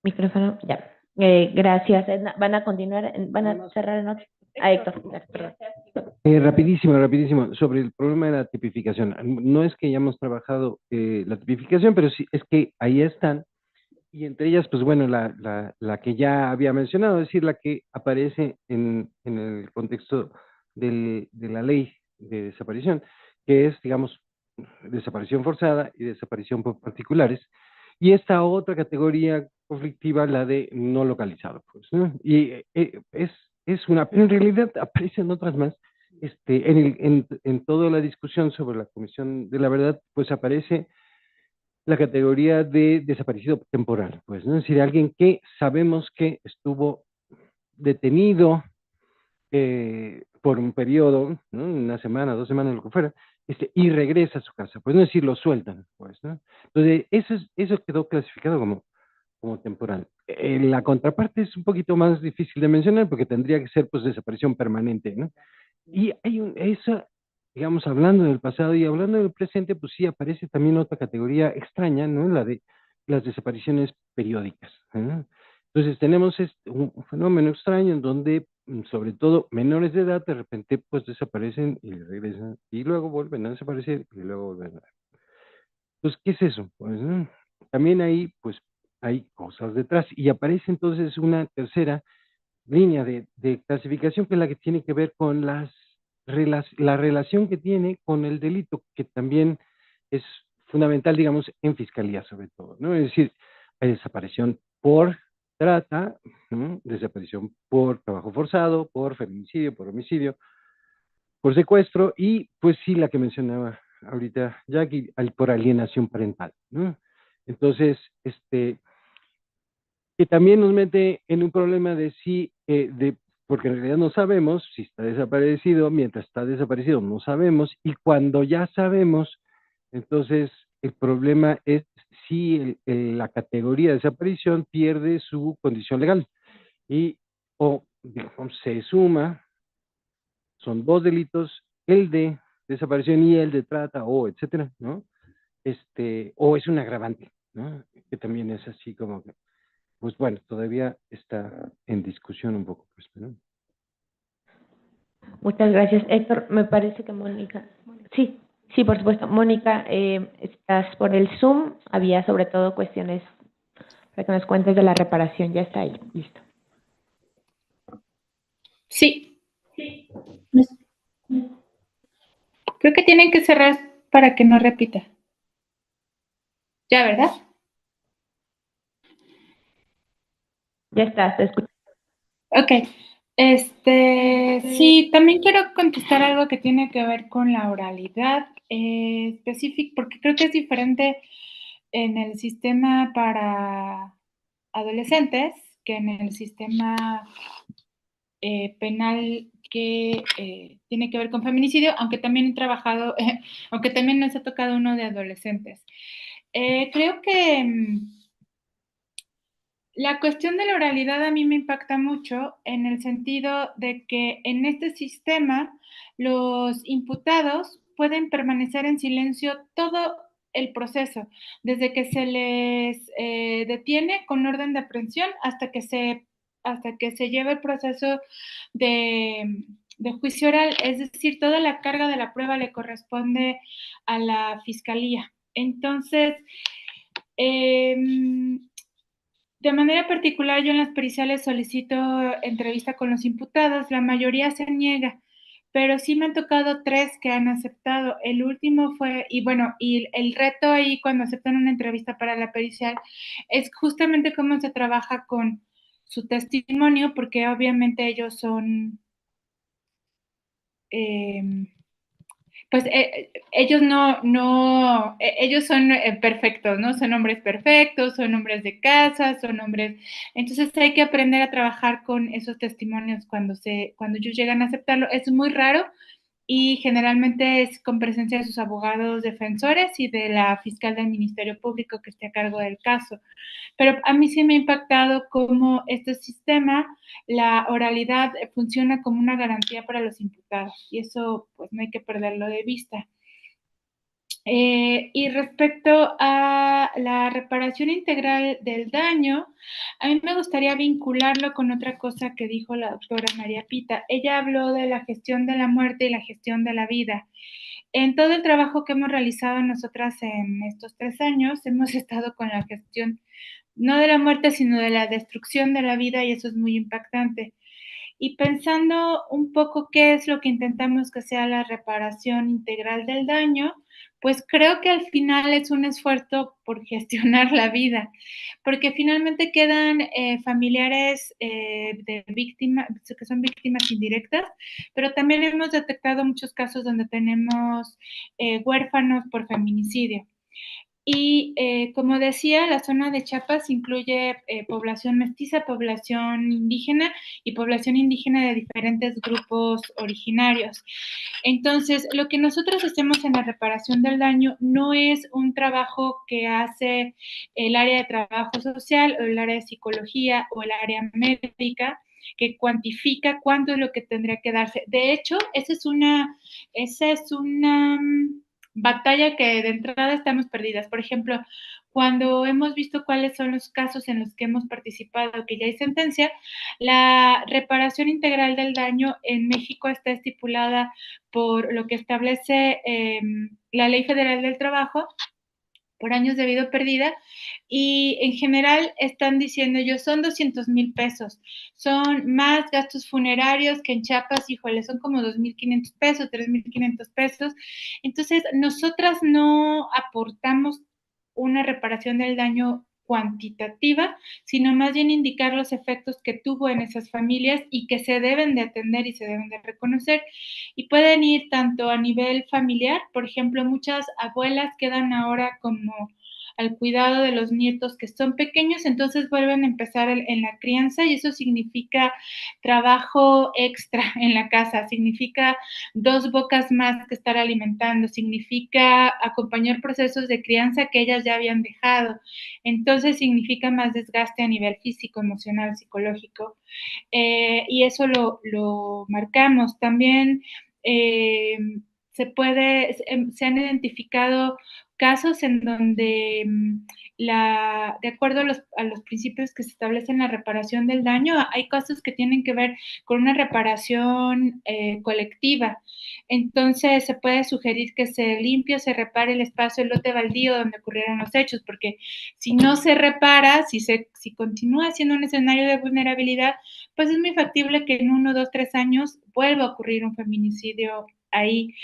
Micrófono, ya. Gracias, Edna. ¿Van a continuar? ¿Van a cerrar en otro? Héctor, perdón. Rapidísimo, sobre el problema de la tipificación. No es que hayamos trabajado la tipificación, pero sí es que ahí están, y entre ellas, pues bueno, la que ya había mencionado, es decir, la que aparece en el contexto de la ley de desaparición, que es, digamos, desaparición forzada y desaparición por particulares, y esta otra categoría conflictiva, la de no localizado, pues, ¿no? Y es una, pero en realidad aparecen otras más. En toda la discusión sobre la Comisión de la Verdad, pues aparece la categoría de desaparecido temporal, pues, ¿no? Es decir, alguien que sabemos que estuvo detenido por un periodo, ¿no? Una semana, 2 semanas, lo que fuera, y regresa a su casa, pues, no es decir, lo sueltan, pues, ¿no? Entonces, eso quedó clasificado como temporal. La contraparte es un poquito más difícil de mencionar porque tendría que ser, pues, desaparición permanente, ¿no? Y hay esa, digamos, hablando del pasado y hablando del presente, pues sí aparece también otra categoría extraña, ¿no? La de las desapariciones periódicas, ¿no? Entonces tenemos un fenómeno extraño en donde, sobre todo, menores de edad de repente pues desaparecen y regresan y luego vuelven a desaparecer y luego vuelven a... Pues, ¿qué es eso? Pues, ¿no? También ahí, pues, hay cosas detrás y aparece entonces una tercera línea de clasificación que es la que tiene que ver con la relación que tiene con el delito, que también es fundamental, digamos, en fiscalía sobre todo, ¿no? Es decir, hay desaparición por trata, ¿no? Desaparición por trabajo forzado, por feminicidio, por homicidio, por secuestro y, pues sí, la que mencionaba ahorita Jackie, por alienación parental, ¿no? Entonces, que también nos mete en un problema de si, porque en realidad no sabemos si está desaparecido, mientras está desaparecido no sabemos, y cuando ya sabemos, entonces el problema es si la categoría de desaparición pierde su condición legal, o digamos, se suma, son dos delitos, el de desaparición y el de trata, o etcétera, ¿no? O es un agravante, ¿no? Que también es así como que pues bueno, todavía está en discusión un poco, pues, ¿no? Muchas gracias, Héctor. Me parece que Mónica. Sí, sí, por supuesto. Mónica, estás por el Zoom. Había sobre todo cuestiones para que nos cuentes de la reparación. Ya está ahí. Listo. Sí. Creo que tienen que cerrar para que no repita. Ya, ¿verdad? Ya está, te escucho. Ok. Sí, también quiero contestar algo que tiene que ver con la oralidad específica, porque creo que es diferente en el sistema para adolescentes que en el sistema penal que tiene que ver con feminicidio, aunque también he trabajado, aunque también nos ha tocado uno de adolescentes. Creo que la cuestión de la oralidad a mí me impacta mucho en el sentido de que en este sistema los imputados pueden permanecer en silencio todo el proceso, desde que se les detiene con orden de aprehensión hasta que se hasta que se lleve el proceso de juicio oral, es decir, toda la carga de la prueba le corresponde a la fiscalía. Entonces, de manera particular, yo en las periciales solicito entrevista con los imputados, la mayoría se niega, pero sí me han tocado 3 que han aceptado. El último fue, y bueno, y el reto ahí cuando aceptan una entrevista para la pericial es justamente cómo se trabaja con su testimonio, porque obviamente ellos son, pues ellos ellos son perfectos, ¿no? Son hombres perfectos, son hombres de casa, son hombres, entonces hay que aprender a trabajar con esos testimonios cuando ellos llegan a aceptarlo. Es muy raro y generalmente es con presencia de sus abogados defensores y de la fiscal del Ministerio Público que esté a cargo del caso. Pero a mí sí me ha impactado cómo este sistema, la oralidad, funciona como una garantía para los imputados y eso pues no hay que perderlo de vista. Y respecto a la reparación integral del daño, a mí me gustaría vincularlo con otra cosa que dijo la doctora María Pita. Ella habló de la gestión de la muerte y la gestión de la vida. En todo el trabajo que hemos realizado nosotras en estos 3 años, hemos estado con la gestión, no de la muerte, sino de la destrucción de la vida, y eso es muy impactante. Y pensando un poco qué es lo que intentamos que sea la reparación integral del daño, pues creo que al final es un esfuerzo por gestionar la vida, porque finalmente quedan familiares de víctimas, que son víctimas indirectas, pero también hemos detectado muchos casos donde tenemos huérfanos por feminicidio. Y como decía, la zona de Chiapas incluye población mestiza, población indígena y población indígena de diferentes grupos originarios. Entonces, lo que nosotros hacemos en la reparación del daño no es un trabajo que hace el área de trabajo social o el área de psicología o el área médica, que cuantifica cuánto es lo que tendría que darse. De hecho, esa es una batalla que de entrada estamos perdidas. Por ejemplo, cuando hemos visto cuáles son los casos en los que hemos participado, que ya hay sentencia, la reparación integral del daño en México está estipulada por lo que establece la Ley Federal del Trabajo por años de vida perdida, y en general están diciendo ellos, son 200,000 pesos, son más gastos funerarios que en Chiapas, híjole, son como 2,500 pesos, 3,500 pesos. Entonces, nosotras no aportamos una reparación del daño cuantitativa, sino más bien indicar los efectos que tuvo en esas familias y que se deben de atender y se deben de reconocer. Y pueden ir tanto a nivel familiar, por ejemplo, muchas abuelas quedan ahora como al cuidado de los nietos que son pequeños, entonces vuelven a empezar en la crianza y eso significa trabajo extra en la casa, significa 2 bocas más que estar alimentando, significa acompañar procesos de crianza que ellas ya habían dejado, entonces significa más desgaste a nivel físico, emocional, psicológico, y eso lo marcamos. También se han identificado casos en donde de acuerdo a los principios que se establecen en la reparación del daño, hay casos que tienen que ver con una reparación colectiva. Entonces, se puede sugerir que se limpie o se repare el espacio, el lote baldío donde ocurrieron los hechos, porque si no se repara, si continúa siendo un escenario de vulnerabilidad, pues es muy factible que en 1, 2, 3 años vuelva a ocurrir un feminicidio ahí.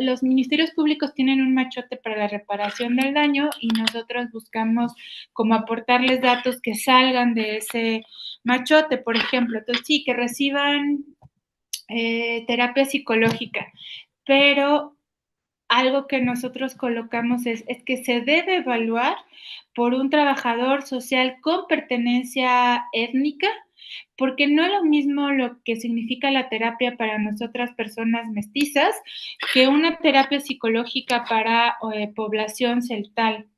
Los ministerios públicos tienen un machote para la reparación del daño y nosotros buscamos como aportarles datos que salgan de ese machote, por ejemplo. Entonces, sí, que reciban terapia psicológica, pero algo que nosotros colocamos es que se debe evaluar por un trabajador social con pertenencia étnica, porque no es lo mismo lo que significa la terapia para nosotras personas mestizas que una terapia psicológica para población celtal.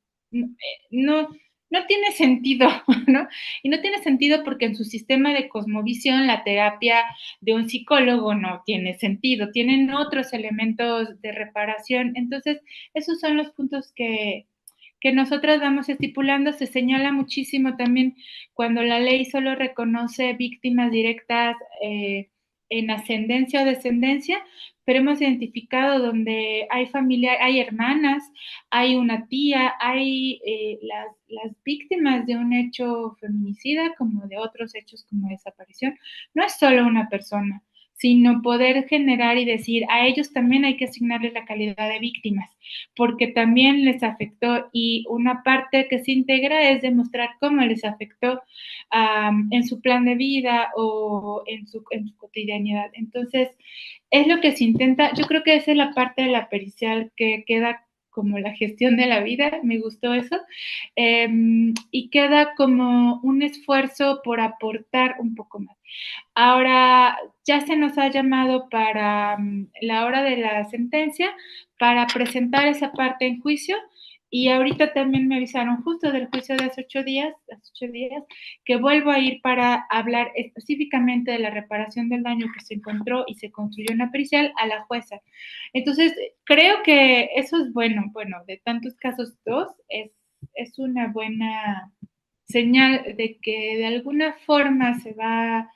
No, no tiene sentido, ¿no? Y no tiene sentido porque en su sistema de cosmovisión la terapia de un psicólogo no tiene sentido, tienen otros elementos de reparación. Entonces, esos son los puntos que que nosotras vamos estipulando. Se señala muchísimo también cuando la ley solo reconoce víctimas directas en ascendencia o descendencia, pero hemos identificado donde hay familia, hay hermanas, hay una tía, hay las víctimas de un hecho feminicida como de otros hechos como desaparición. No es solo una persona, sino poder generar y decir, a ellos también hay que asignarles la calidad de víctimas, porque también les afectó, y una parte que se integra es demostrar cómo les afectó en su plan de vida o en su cotidianidad. Entonces, es lo que se intenta. Yo creo que esa es la parte de la pericial que queda como la gestión de la vida, me gustó eso, y queda como un esfuerzo por aportar un poco más. Ahora ya se nos ha llamado para la hora de la sentencia para presentar esa parte en juicio, y ahorita también me avisaron justo del juicio de hace 8 días, que vuelvo a ir para hablar específicamente de la reparación del daño que se encontró y se construyó en la pericial a la jueza. Entonces, creo que eso es bueno, de tantos casos, dos, es una buena señal de que de alguna forma se va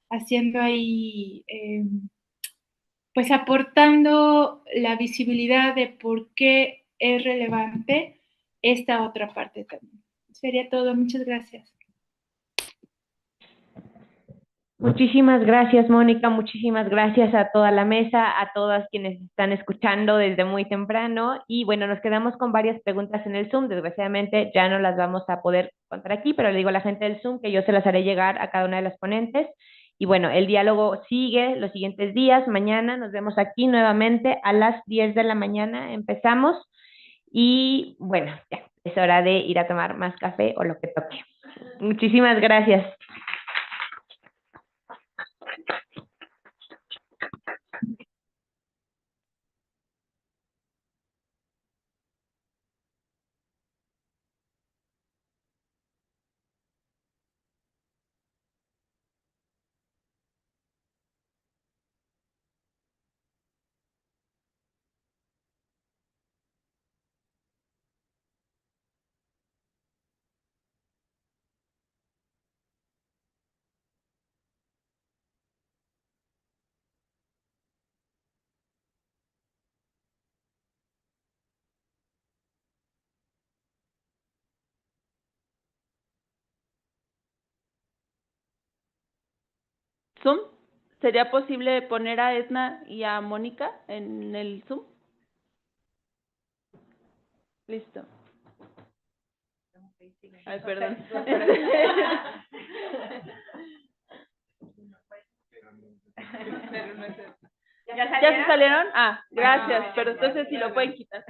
haciendo ahí, pues aportando la visibilidad de por qué es relevante esta otra parte también. Sería todo, muchas gracias. Muchísimas gracias, Mónica, muchísimas gracias a toda la mesa, a todas quienes están escuchando desde muy temprano. Y bueno, nos quedamos con varias preguntas en el Zoom. Desgraciadamente ya no las vamos a poder contar aquí, pero le digo a la gente del Zoom que yo se las haré llegar a cada una de las ponentes. Y bueno, el diálogo sigue los siguientes días. Mañana nos vemos aquí nuevamente a las 10 de la mañana. Empezamos. Y bueno, ya es hora de ir a tomar más café o lo que toque. Muchísimas gracias. Zoom. ¿Sería posible poner a Edna y a Mónica en el Zoom? Listo. Ay, perdón. ¿Ya se salieron? Ah, gracias. Pero entonces si lo pueden quitar.